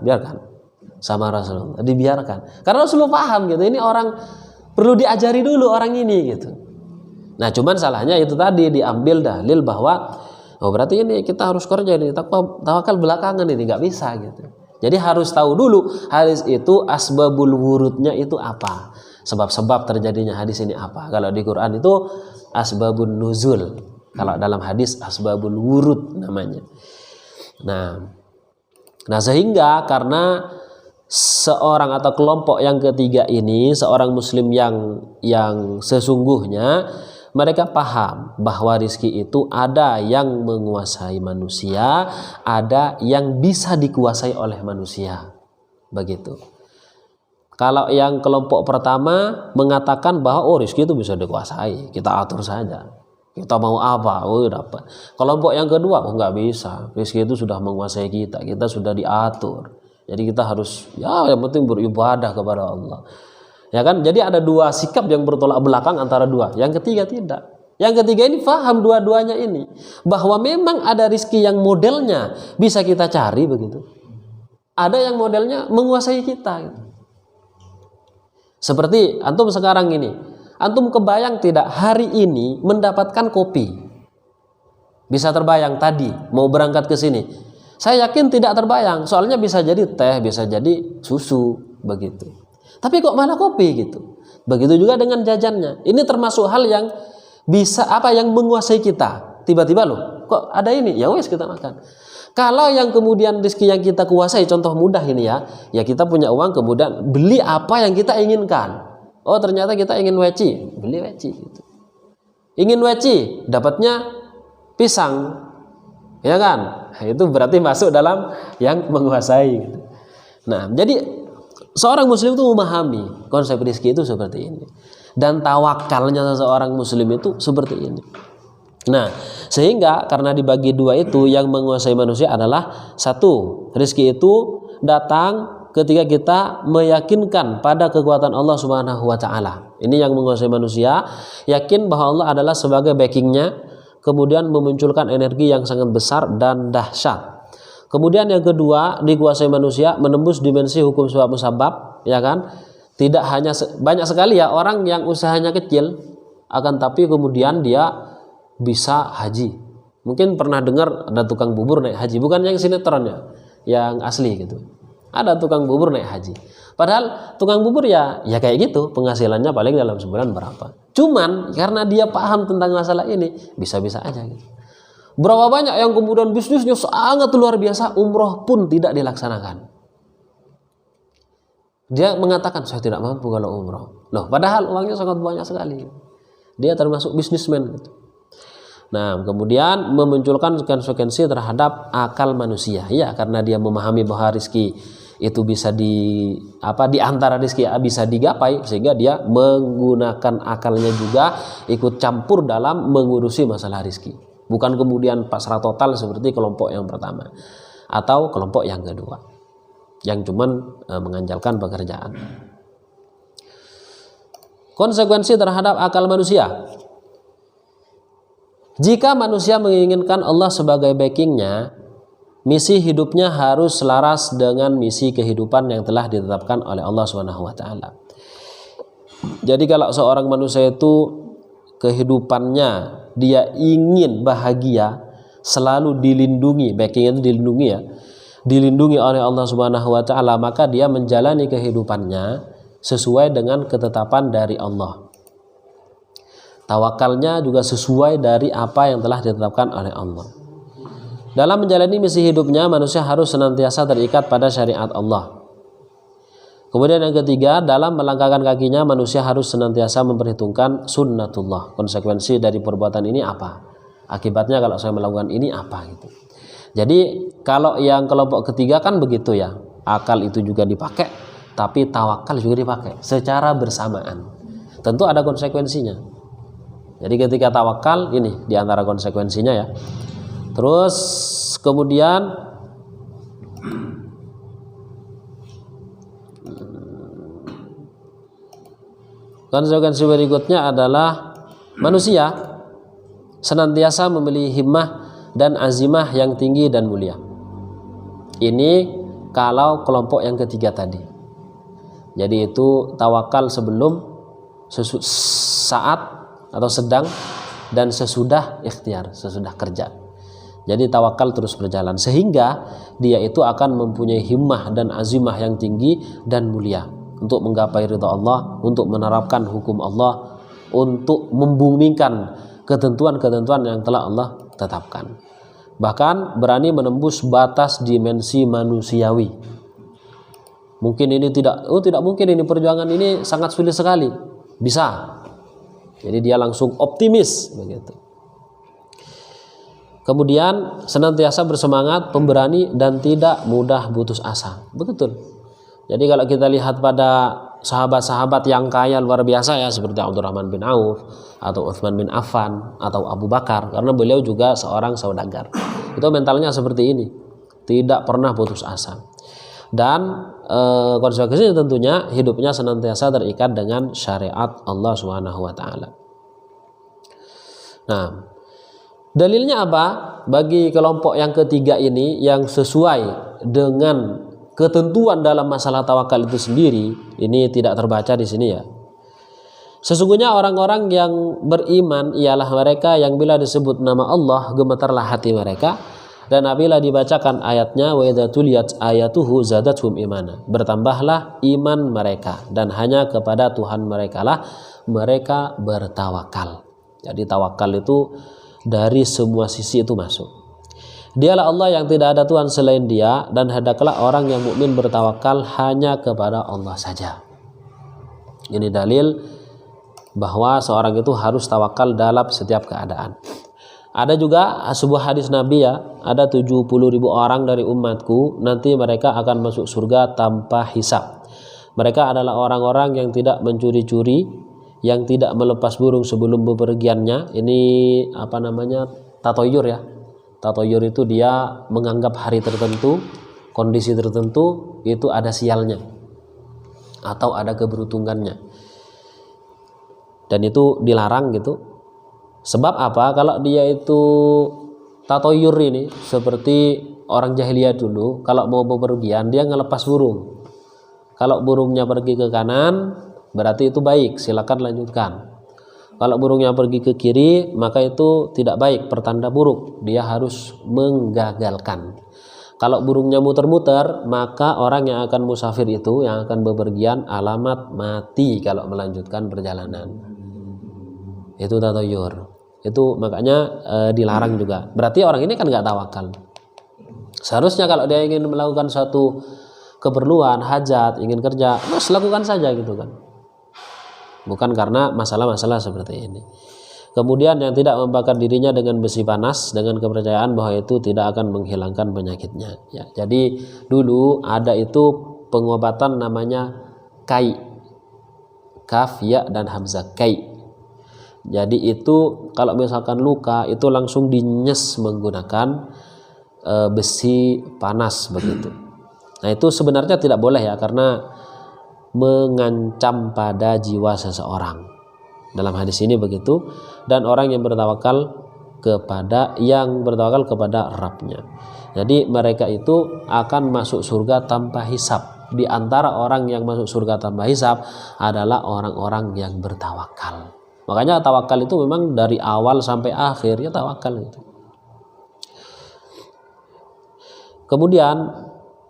sama Rasulullah, dibiarkan. Karena Rasulullah paham gitu, ini orang perlu diajari dulu orang ini gitu. Nah, cuman salahnya itu tadi diambil dalil bahwa berarti ini kita harus kerja ini, tawakal belakangan ini nggak bisa gitu. Jadi harus tahu dulu hadis itu asbabul wurudnya itu apa, sebab-sebab terjadinya hadis ini apa. Kalau di Quran itu asbabun nuzul. Kalau dalam hadis asbabul wurud namanya. Nah sehingga karena seorang atau kelompok yang ketiga ini, seorang muslim yang sesungguhnya, mereka paham bahwa rizki itu ada yang menguasai manusia, ada yang bisa dikuasai oleh manusia. Begitu. Kalau yang kelompok pertama mengatakan bahwa rizki itu bisa dikuasai, kita atur saja. Kita mau apa, dapat. Kelompok yang kedua, nggak bisa. Rizki itu sudah menguasai kita sudah diatur. Jadi kita harus, yang penting beribadah kepada Allah. Ya kan? Jadi ada dua sikap yang bertolak belakang antara dua. Yang ketiga tidak. Yang ketiga ini paham dua-duanya ini, bahwa memang ada rizki yang modelnya bisa kita cari begitu. Ada yang modelnya menguasai kita. Gitu. Seperti antum sekarang ini. Antum kebayang tidak hari ini mendapatkan kopi? Bisa terbayang tadi mau berangkat ke sini? Saya yakin tidak terbayang. Soalnya bisa jadi teh, bisa jadi susu begitu. Tapi kok malah kopi gitu? Begitu juga dengan jajannya. Ini termasuk hal yang bisa yang menguasai kita. Tiba-tiba loh, kok ada ini? Ya wes kita makan. Kalau yang kemudian rezeki yang kita kuasai, contoh mudah ini ya kita punya uang kemudian beli apa yang kita inginkan. Oh ternyata kita ingin weci, beli weci gitu. Ingin weci, dapatnya pisang, ya kan? Itu berarti masuk dalam yang menguasai gitu. Nah, jadi seorang muslim itu memahami konsep rizki itu seperti ini, dan tawakalnya seorang muslim itu seperti ini. Nah, sehingga karena dibagi dua itu, yang menguasai manusia adalah satu, rizki itu datang ketika kita meyakinkan pada kekuatan Allah Subhanahu wa taala. Ini yang menguasai manusia, yakin bahwa Allah adalah sebagai backingnya, kemudian memunculkan energi yang sangat besar dan dahsyat. Kemudian yang kedua, dikuasai manusia menembus dimensi hukum sebab musabab, ya kan? Tidak hanya banyak sekali ya orang yang usahanya kecil, akan tapi kemudian dia bisa haji. Mungkin pernah dengar ada tukang bubur naik haji, bukan yang sinetron ya, yang asli gitu. Ada tukang bubur naik haji. Padahal tukang bubur ya kayak gitu, penghasilannya paling dalam sebulan berapa. Cuman karena dia paham tentang masalah ini, bisa-bisa aja gitu. Berapa banyak yang kemudian bisnisnya sangat luar biasa, umroh pun tidak dilaksanakan. Dia mengatakan saya tidak mampu kalau umroh. Loh, padahal uangnya sangat banyak sekali. Dia termasuk bisnismen gitu. Nah, kemudian memunculkan konsekuensi terhadap akal manusia. Ya, karena dia memahami bahwa rizki itu bisa di antara rizki bisa digapai, sehingga dia menggunakan akalnya juga ikut campur dalam mengurusi masalah rizki. Bukan kemudian pasrah total seperti kelompok yang pertama atau kelompok yang kedua, yang cuman mengandalkan pekerjaan. Konsekuensi terhadap akal manusia. Jika manusia menginginkan Allah sebagai backingnya, misi hidupnya harus selaras dengan misi kehidupan yang telah ditetapkan oleh Allah Subhanahu wa taala. Jadi kalau seorang manusia itu kehidupannya dia ingin bahagia, selalu dilindungi, backingnya itu dilindungi ya, dilindungi oleh Allah Subhanahu wa taala, maka dia menjalani kehidupannya sesuai dengan ketetapan dari Allah. Tawakalnya juga sesuai dari apa yang telah ditetapkan oleh Allah. Dalam menjalani misi hidupnya, manusia harus senantiasa terikat pada syariat Allah. Kemudian yang ketiga, dalam melangkahkan kakinya, manusia harus senantiasa memperhitungkan sunnatullah. Konsekuensi dari perbuatan ini apa? Akibatnya kalau saya melakukan ini apa gitu. Jadi kalau yang kelompok ketiga kan begitu ya, akal itu juga dipakai, tapi tawakal juga dipakai secara bersamaan. Tentu ada konsekuensinya. Jadi ketika tawakal, ini diantara konsekuensinya ya. Terus kemudian konsekuensi berikutnya adalah manusia senantiasa memiliki himmah dan azimah yang tinggi dan mulia. Ini kalau kelompok yang ketiga tadi. Jadi itu tawakal sebelum, saat atau sedang, dan sesudah ikhtiar, sesudah kerja. Jadi tawakal terus berjalan sehingga dia itu akan mempunyai himmah dan azimah yang tinggi dan mulia untuk menggapai ridha Allah, untuk menerapkan hukum Allah, untuk membumikan ketentuan-ketentuan yang telah Allah tetapkan. Bahkan berani menembus batas dimensi manusiawi. Mungkin ini tidak mungkin, ini perjuangan ini sangat sulit sekali. Bisa. Jadi dia langsung optimis begitu. Kemudian senantiasa bersemangat, pemberani, dan tidak mudah putus asa. Betul. Jadi kalau kita lihat pada sahabat-sahabat yang kaya luar biasa ya, seperti Abdurrahman bin Auf atau Utsman bin Affan atau Abu Bakar, karena beliau juga seorang saudagar. Itu mentalnya seperti ini, tidak pernah putus asa. Dan konsekuensinya tentunya hidupnya senantiasa terikat dengan syariat Allah Subhanahu wa taala. Nah, dalilnya apa? Bagi kelompok yang ketiga ini yang sesuai dengan ketentuan dalam masalah tawakal itu sendiri, ini tidak terbaca di sini ya. Sesungguhnya orang-orang yang beriman ialah mereka yang bila disebut nama Allah gemetarlah hati mereka, dan apabila dibacakan ayatnya wa idza tuliyat ayatuhu zadatuhum imana, bertambahlah iman mereka, dan hanya kepada Tuhan mereka lah mereka bertawakal. Jadi tawakal itu dari semua sisi itu masuk. Dialah Allah yang tidak ada Tuhan selain Dia, dan hendaklah orang yang mukmin bertawakal hanya kepada Allah saja. Ini dalil bahwa seorang itu harus tawakal dalam setiap keadaan. Ada juga sebuah hadis Nabi ya, ada 70.000 orang dari umatku nanti mereka akan masuk surga tanpa hisab. Mereka adalah orang-orang yang tidak mencuri-curi, yang tidak melepas burung sebelum bepergiannya. Ini apa namanya? Tatoyur ya. Tatoyur itu dia menganggap hari tertentu, kondisi tertentu itu ada sialnya atau ada keberuntungannya. Dan itu dilarang gitu. Sebab apa? Kalau dia itu tatoyur ini seperti orang jahiliyah dulu, kalau mau bepergian dia ngelepas burung. Kalau burungnya pergi ke kanan, berarti itu baik, silakan lanjutkan. Kalau burungnya pergi ke kiri, maka itu tidak baik, pertanda buruk, dia harus menggagalkan. Kalau burungnya muter-muter, maka orang yang akan musafir itu, yang akan bepergian, alamat mati kalau melanjutkan perjalanan. Itu tatoyur. Itu makanya dilarang juga. Berarti orang ini kan nggak tawakal. Seharusnya kalau dia ingin melakukan suatu keperluan, hajat, ingin kerja, mas lakukan saja gitu kan. Bukan karena masalah-masalah seperti ini. Kemudian yang tidak membakar dirinya dengan besi panas, dengan kepercayaan bahwa itu tidak akan menghilangkan penyakitnya. Ya, jadi dulu ada itu pengobatan namanya kai, kaf, ya dan hamzah, kai. Jadi itu kalau misalkan luka itu langsung dinyes menggunakan besi panas begitu. Nah itu sebenarnya tidak boleh ya, karena mengancam pada jiwa seseorang. Dalam hadis ini begitu. Dan orang yang bertawakal kepada Rabb-Nya. Jadi mereka itu akan masuk surga tanpa hisab. Di antara orang yang masuk surga tanpa hisab adalah orang-orang yang bertawakal. Makanya tawakal itu memang dari awal sampai akhir ya tawakal itu. Kemudian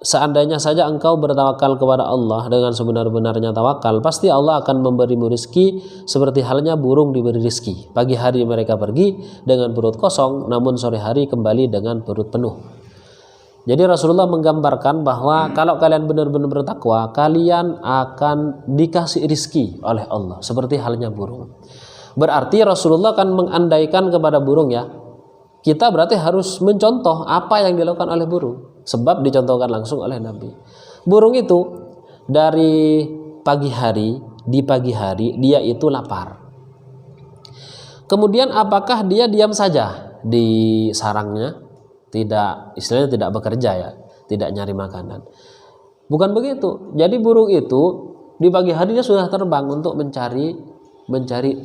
seandainya saja engkau bertawakal kepada Allah dengan sebenar-benarnya tawakal, pasti Allah akan memberimu rezeki seperti halnya burung diberi rezeki. Pagi hari mereka pergi dengan perut kosong, namun sore hari kembali dengan perut penuh. Jadi Rasulullah menggambarkan bahwa kalau kalian benar-benar bertakwa, kalian akan dikasih rezeki oleh Allah seperti halnya burung. Berarti Rasulullah akan mengandaikan kepada burung ya. Kita berarti harus mencontoh apa yang dilakukan oleh burung. Sebab dicontohkan langsung oleh Nabi. Burung itu dari di pagi hari dia itu lapar. Kemudian apakah dia diam saja di sarangnya? Tidak, istilahnya tidak bekerja ya, tidak nyari makanan. Bukan begitu. Jadi burung itu di pagi hari dia sudah terbang untuk mencari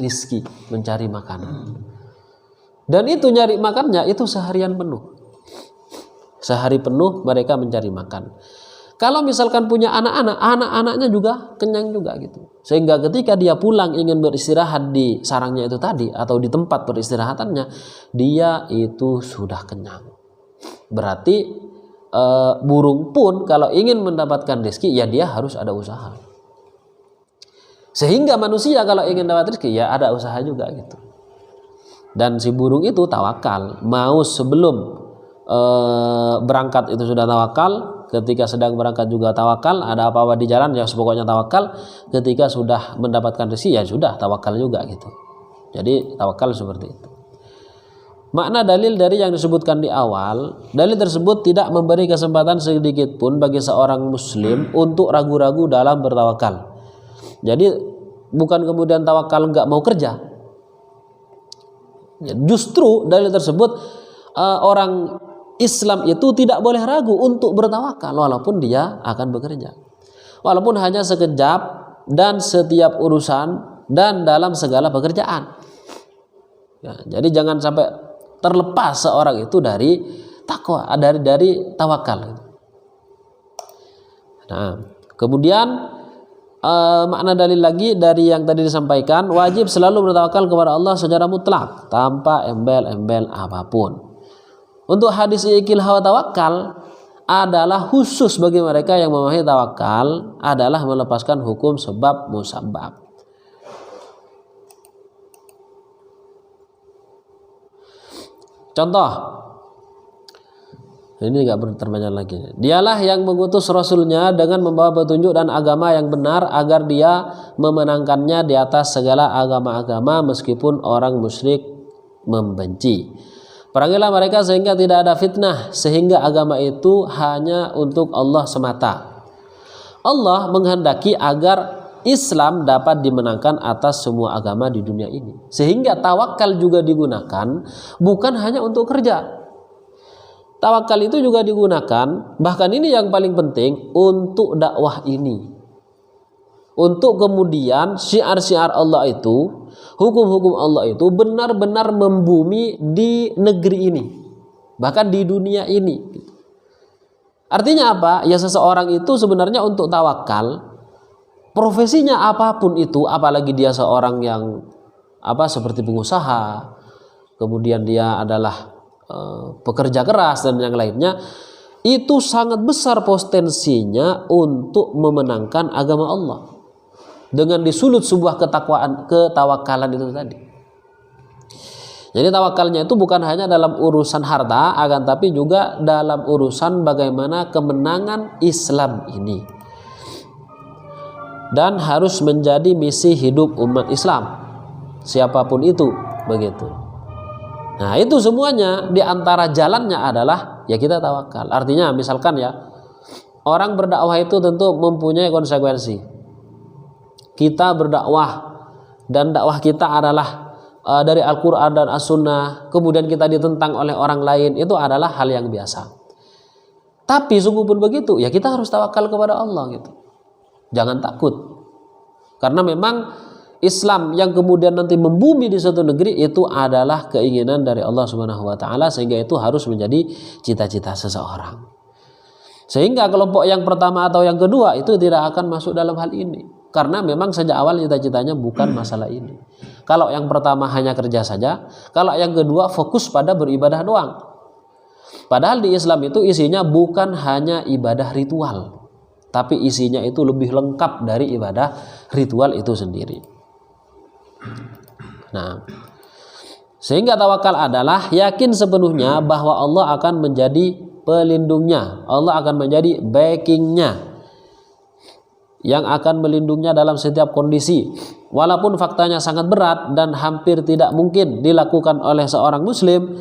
rizki, mencari makanan. Dan itu nyari makannya itu seharian penuh. Sehari penuh mereka mencari makan. Kalau misalkan punya anak-anak, anak-anaknya juga kenyang juga gitu. Sehingga ketika dia pulang ingin beristirahat di sarangnya itu tadi atau di tempat beristirahatannya, dia itu sudah kenyang. Berarti burung pun kalau ingin mendapatkan rezeki ya dia harus ada usaha. Sehingga manusia kalau ingin dapat rezeki ya ada usaha juga gitu. Dan si burung itu tawakal, mau sebelum berangkat itu sudah tawakal, ketika sedang berangkat juga tawakal, ada apa-apa di jalan ya pokoknya tawakal, ketika sudah mendapatkan rezeki ya sudah tawakal juga gitu. Jadi tawakal seperti itu. Makna dalil dari yang disebutkan di awal, dalil tersebut tidak memberi kesempatan sedikit pun bagi seorang muslim untuk ragu-ragu dalam bertawakal. Jadi bukan kemudian tawakal nggak mau kerja. Justru dalil tersebut orang Islam itu tidak boleh ragu untuk bertawakal walaupun dia akan bekerja. Walaupun hanya sekejap dan setiap urusan dan dalam segala pekerjaan. Ya, jadi jangan sampai terlepas seorang itu dari takwa, dari tawakal. Nah, kemudian makna dalil lagi dari yang tadi disampaikan, wajib selalu bertawakal kepada Allah secara mutlak tanpa embel-embel apapun. Untuk hadis iqil hawa tawakal adalah khusus bagi mereka yang memahami tawakal adalah melepaskan hukum sebab musabab. Contoh, ini nggak terbanyak lagi. Dialah yang mengutus Rasulnya dengan membawa petunjuk dan agama yang benar agar dia memenangkannya di atas segala agama-agama meskipun orang musyrik membenci. Perangilah mereka sehingga tidak ada fitnah, sehingga agama itu hanya untuk Allah semata. Allah menghendaki agar Islam dapat dimenangkan atas semua agama di dunia ini. Sehingga tawakal juga digunakan bukan hanya untuk kerja. Tawakal itu juga digunakan, bahkan ini yang paling penting, untuk dakwah ini. Untuk kemudian syiar-syiar Allah itu, hukum-hukum Allah itu benar-benar membumi di negeri ini, bahkan di dunia ini. Artinya apa? Ya seseorang itu sebenarnya untuk tawakal, profesinya apapun itu, apalagi dia seorang yang seperti pengusaha, kemudian dia adalah pekerja keras dan yang lainnya, itu sangat besar potensinya untuk memenangkan agama Allah dengan disulut sebuah ketawakalan itu tadi. Jadi tawakalnya itu bukan hanya dalam urusan harta, akan tapi juga dalam urusan bagaimana kemenangan Islam ini, dan harus menjadi misi hidup umat Islam siapapun itu, begitu. Nah, itu semuanya diantara jalannya adalah ya kita tawakal. Artinya misalkan ya, orang berdakwah itu tentu mempunyai konsekuensi. Kita berdakwah dan dakwah kita adalah dari Al-Quran dan As-Sunnah, kemudian kita ditentang oleh orang lain, itu adalah hal yang biasa. Tapi sungguh pun begitu, ya kita harus tawakal kepada Allah gitu. Jangan takut. Karena memang Islam yang kemudian nanti membumi di suatu negeri itu adalah keinginan dari Allah Subhanahu wa taala, sehingga itu harus menjadi cita-cita seseorang. Sehingga kelompok yang pertama atau yang kedua itu tidak akan masuk dalam hal ini. Karena memang sejak awal cita-citanya bukan masalah ini. Kalau yang pertama hanya kerja saja, kalau yang kedua fokus pada beribadah doang. Padahal di Islam itu isinya bukan hanya ibadah ritual, tapi isinya itu lebih lengkap dari ibadah ritual itu sendiri. Nah, sehingga tawakal adalah yakin sepenuhnya bahwa Allah akan menjadi pelindungnya, Allah akan menjadi backingnya, yang akan melindunginya dalam setiap kondisi, walaupun faktanya sangat berat dan hampir tidak mungkin dilakukan oleh seorang muslim.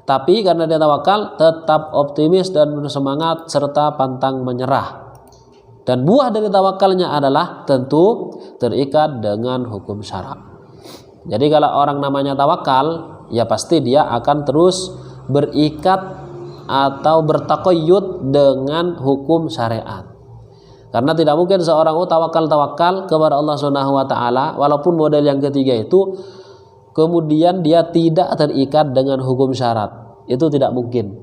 Tapi karena dia tawakal, tetap optimis dan bersemangat serta pantang menyerah. Dan buah dari tawakalnya adalah tentu terikat dengan hukum syara. Jadi kalau orang namanya tawakal, ya pasti dia akan terus berikat atau bertaqayyud dengan hukum syariat. Karena tidak mungkin seorang tawakal kepada Allah Subhanahu wa taala, walaupun model yang ketiga itu kemudian dia tidak terikat dengan hukum syarat. Itu tidak mungkin.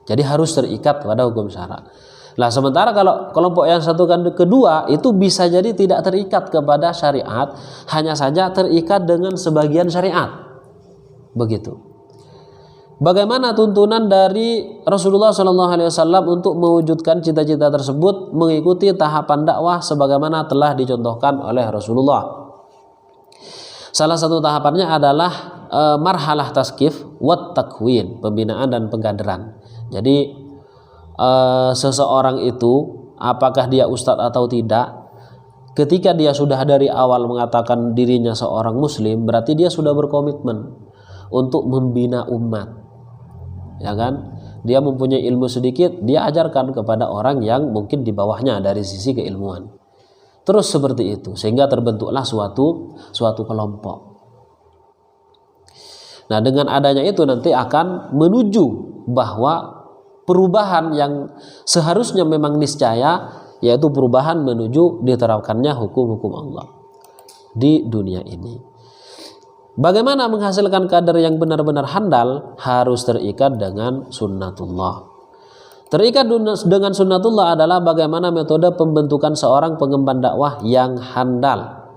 Jadi harus terikat kepada hukum syarat. Nah, sementara kalau kelompok yang satu kedua itu bisa jadi tidak terikat kepada syariat, hanya saja terikat dengan sebagian syariat. Begitu. Bagaimana tuntunan dari Rasulullah SAW untuk mewujudkan cita-cita tersebut mengikuti tahapan dakwah sebagaimana telah dicontohkan oleh Rasulullah. Salah satu tahapannya adalah marhalah taskif wat takwin, pembinaan dan pengkaderan. Jadi seseorang itu apakah dia ustadz atau tidak, ketika dia sudah dari awal mengatakan dirinya seorang muslim, berarti dia sudah berkomitmen untuk membina umat, ya kan? Dia mempunyai ilmu sedikit, dia ajarkan kepada orang yang mungkin di bawahnya dari sisi keilmuan. Terus seperti itu, sehingga terbentuklah suatu kelompok. Nah, dengan adanya itu nanti akan menuju bahwa perubahan yang seharusnya memang niscaya, yaitu perubahan menuju diterapkannya hukum-hukum Allah di dunia ini. Bagaimana menghasilkan kader yang benar-benar handal? Harus terikat dengan sunnatullah. Terikat dengan sunnatullah adalah bagaimana metode pembentukan seorang pengemban dakwah yang handal.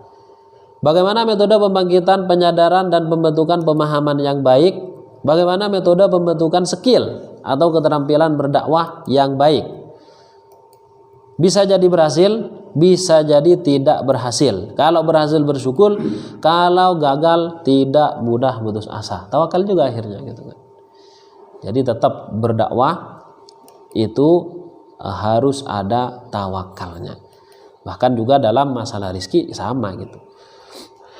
Bagaimana metode pembangkitan penyadaran dan pembentukan pemahaman yang baik. Bagaimana metode pembentukan skill atau keterampilan berdakwah yang baik. Bisa jadi berhasil, bisa jadi tidak berhasil. Kalau berhasil bersyukur, kalau gagal tidak mudah putus asa. Tawakal juga akhirnya gitu kan. Jadi tetap berdakwah itu harus ada tawakalnya. Bahkan juga dalam masalah rizki sama gitu.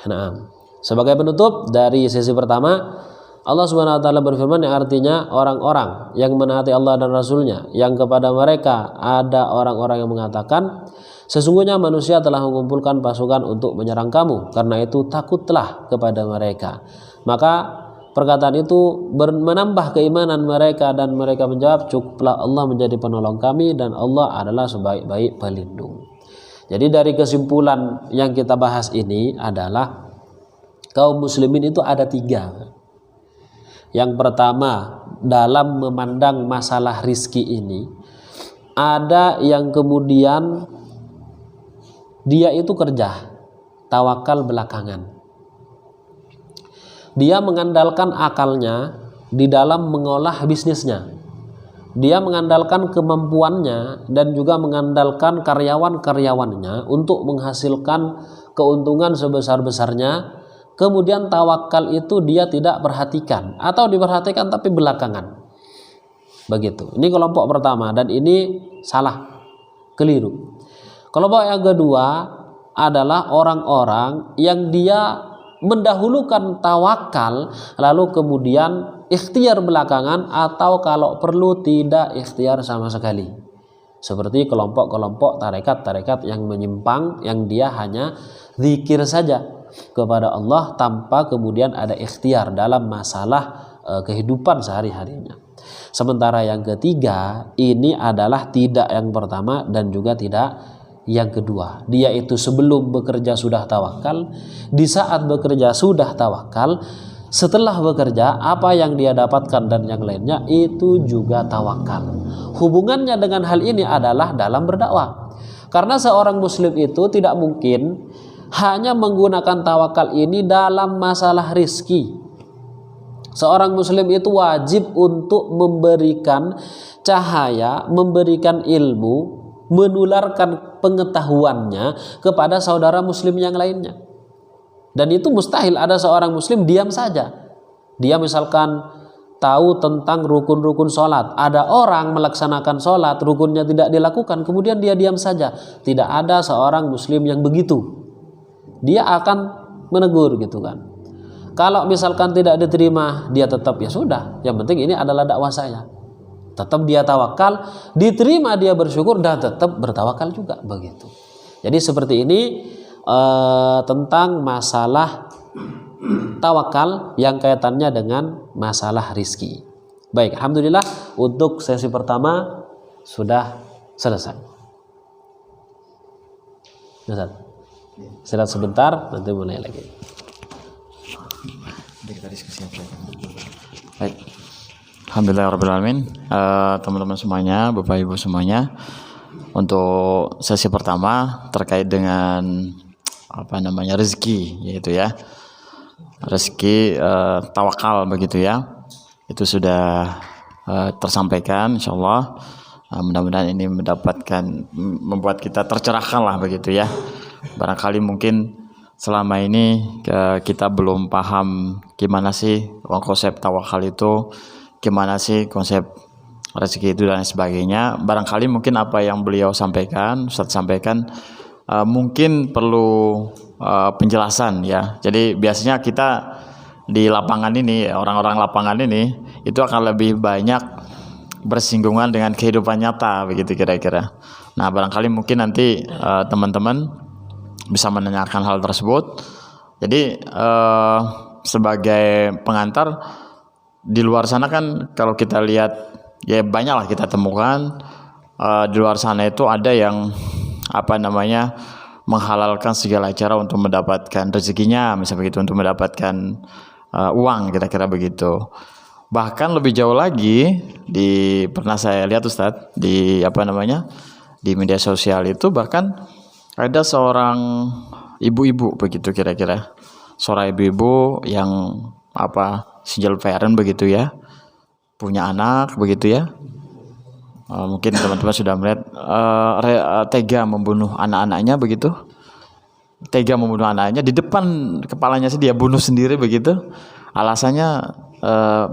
Nah, sebagai penutup dari sesi pertama, Allah Subhanahu wa taala berfirman yang artinya orang-orang yang menaati Allah dan Rasul-Nya, yang kepada mereka ada orang-orang yang mengatakan, sesungguhnya manusia telah mengumpulkan pasukan untuk menyerang kamu, karena itu takutlah kepada mereka. Maka perkataan itu menambah keimanan mereka, dan mereka menjawab, cukuplah Allah menjadi penolong kami, dan Allah adalah sebaik-baik pelindung. Jadi dari kesimpulan yang kita bahas ini adalah kaum muslimin itu ada 3. Yang pertama, dalam memandang masalah rizki ini, ada yang kemudian dia itu kerja, tawakal belakangan. Dia mengandalkan akalnya di dalam mengolah bisnisnya. Dia mengandalkan kemampuannya dan juga mengandalkan karyawan-karyawannya untuk menghasilkan keuntungan sebesar-besarnya. Kemudian tawakal itu dia tidak perhatikan, atau diperhatikan tapi belakangan. Begitu. Ini kelompok pertama, dan ini salah, keliru. Kelompok yang kedua adalah orang-orang yang dia mendahulukan tawakal, lalu kemudian ikhtiar belakangan, atau kalau perlu tidak ikhtiar sama sekali. Seperti kelompok-kelompok tarekat-tarekat yang menyimpang, yang dia hanya zikir saja kepada Allah tanpa kemudian ada ikhtiar dalam masalah kehidupan sehari-harinya. Sementara yang ketiga ini adalah tidak yang pertama dan juga tidak yang kedua. Dia itu sebelum bekerja sudah tawakal, di saat bekerja sudah tawakal, setelah bekerja apa yang dia dapatkan dan yang lainnya itu juga tawakal. Hubungannya dengan hal ini adalah dalam berdakwah. Karena seorang muslim itu tidak mungkin hanya menggunakan tawakal ini dalam masalah rizki. Seorang muslim itu wajib untuk memberikan cahaya, memberikan ilmu, menularkan pengetahuannya kepada saudara muslim yang lainnya. Dan itu mustahil ada seorang muslim diam saja. Dia misalkan tahu tentang rukun-rukun sholat, ada orang melaksanakan sholat, rukunnya tidak dilakukan, kemudian dia diam saja. Tidak ada seorang muslim yang begitu. Dia akan menegur gitu kan. Kalau misalkan tidak diterima, dia tetap ya sudah, yang penting ini adalah dakwah saya. Tetap dia tawakal, diterima dia bersyukur, dan tetap bertawakal juga begitu. Jadi seperti ini tentang masalah tawakal yang kaitannya dengan masalah rizki. Baik, alhamdulillah untuk sesi pertama sudah selesai. Istirahat sebentar, nanti mulai lagi. Kita diskusi apa? Baik. Alhamdulillahirrahmanirrahim. Teman-teman semuanya, Bapak Ibu semuanya, untuk sesi pertama terkait dengan rezeki, yaitu ya rezeki tawakal begitu ya, itu sudah tersampaikan, insyaallah. Mudah-mudahan ini membuat kita tercerahkan lah begitu ya. Barangkali mungkin selama ini kita belum paham gimana sih konsep tawakal itu, gimana sih konsep rezeki itu dan sebagainya. Barangkali mungkin apa yang beliau sampaikan, Ustaz sampaikan, mungkin perlu penjelasan ya. Jadi biasanya kita di lapangan ini, orang-orang lapangan ini itu akan lebih banyak bersinggungan dengan kehidupan nyata begitu kira-kira. Nah, barangkali mungkin nanti teman-teman bisa menanyakan hal tersebut. Jadi sebagai pengantar, di luar sana kan kalau kita lihat ya banyaklah kita temukan di luar sana itu ada yang menghalalkan segala cara untuk mendapatkan rezekinya, misalnya begitu, untuk mendapatkan uang, kira-kira begitu. Bahkan lebih jauh lagi, pernah saya lihat Ustadz di di media sosial itu, bahkan ada seorang ibu-ibu begitu kira-kira, seorang ibu-ibu yang single parent begitu ya, punya anak begitu ya. Mungkin teman-teman sudah melihat tega membunuh anak-anaknya begitu, tega membunuh anaknya di depan kepalanya sih, dia bunuh sendiri begitu. Alasannya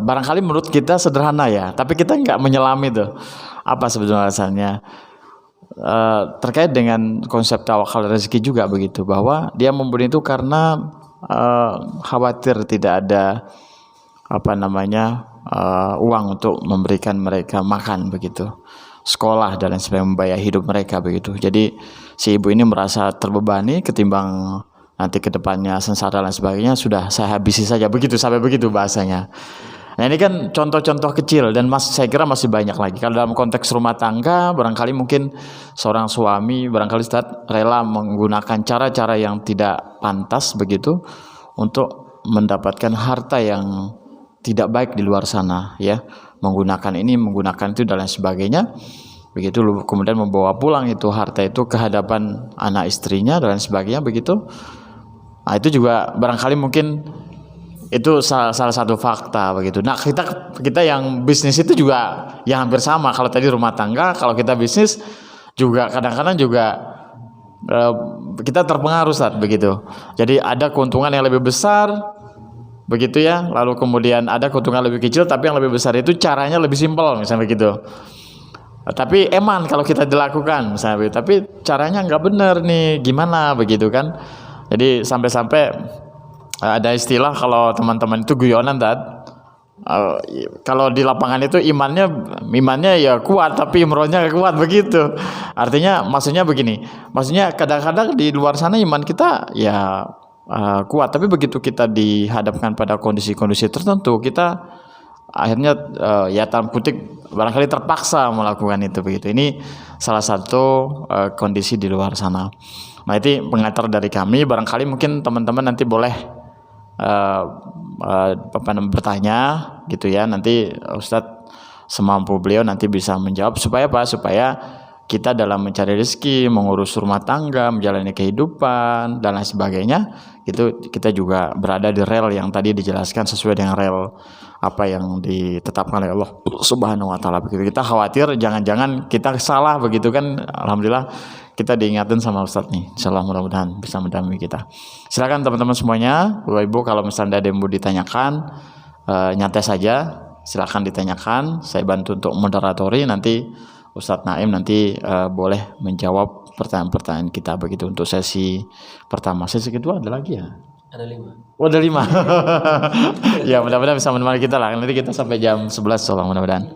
barangkali menurut kita sederhana ya, tapi kita nggak menyelami tuh apa sebetulnya alasannya. Terkait dengan konsep tawakal rezeki juga begitu, bahwa dia membunuh itu karena khawatir tidak ada uang untuk memberikan mereka makan begitu, sekolah dan lain sebagainya, membayar hidup mereka begitu. Jadi si ibu ini merasa terbebani ketimbang nanti kedepannya sengsara dan sebagainya, sudah saya habisi saja begitu, sampai begitu bahasanya. Nah ini kan contoh-contoh kecil dan saya kira masih banyak lagi. Kalau dalam konteks rumah tangga, barangkali mungkin seorang suami barangkali Ustaz rela menggunakan cara-cara yang tidak pantas begitu untuk mendapatkan harta yang tidak baik di luar sana, ya, menggunakan ini, menggunakan itu dan lain sebagainya begitu, kemudian membawa pulang itu harta itu ke hadapan anak istrinya dan lain sebagainya begitu. Nah itu juga barangkali mungkin itu salah satu fakta begitu. Nah kita yang bisnis itu juga yang hampir sama. Kalau tadi rumah tangga, kalau kita bisnis juga kadang-kadang juga kita terpengaruh saat begitu. Jadi ada keuntungan yang lebih besar begitu ya, lalu kemudian ada keuntungan lebih kecil, tapi yang lebih besar itu caranya lebih simpel misalnya begitu. Tapi eman kalau kita dilakukan misalnya begitu, tapi caranya nggak benar nih, gimana begitu kan. Jadi sampai-sampai ada istilah kalau teman-teman itu guyonan kalau di lapangan itu imannya ya kuat tapi imronnya gak kuat begitu. Artinya maksudnya begini, maksudnya kadang-kadang di luar sana iman kita ya kuat, tapi begitu kita dihadapkan pada kondisi-kondisi tertentu, kita akhirnya ya dalam kutip barangkali terpaksa melakukan itu begitu. Ini salah satu kondisi di luar sana. Nah itu pengantar dari kami. Barangkali mungkin teman-teman nanti boleh bertanya gitu ya. Nanti Ustadz semampu beliau nanti bisa menjawab supaya apa? Supaya kita dalam mencari rezeki, mengurus rumah tangga, menjalani kehidupan dan lain sebagainya, itu kita juga berada di rel yang tadi dijelaskan, sesuai dengan rel apa yang ditetapkan oleh Allah Subhanahu wa taala begitu. Kita khawatir jangan-jangan kita salah begitu kan. Alhamdulillah kita diingatin sama Ustadz nih. Insyaallah mudah-mudahan bisa mendampingi kita. Silakan teman-teman semuanya, Bapak Ibu, kalau misalnya ada yang mau ditanyakan, nyantai saja, silakan ditanyakan. Saya bantu untuk moderatori, nanti Ustadz Naim nanti boleh menjawab pertanyaan-pertanyaan kita begitu untuk sesi pertama. Sesi kedua ada lagi ya? Ada 5. Oh, ada 5. Ya mudah-mudahan bisa menemani kita lah. Nanti kita sampai jam 11 mudah-mudahan.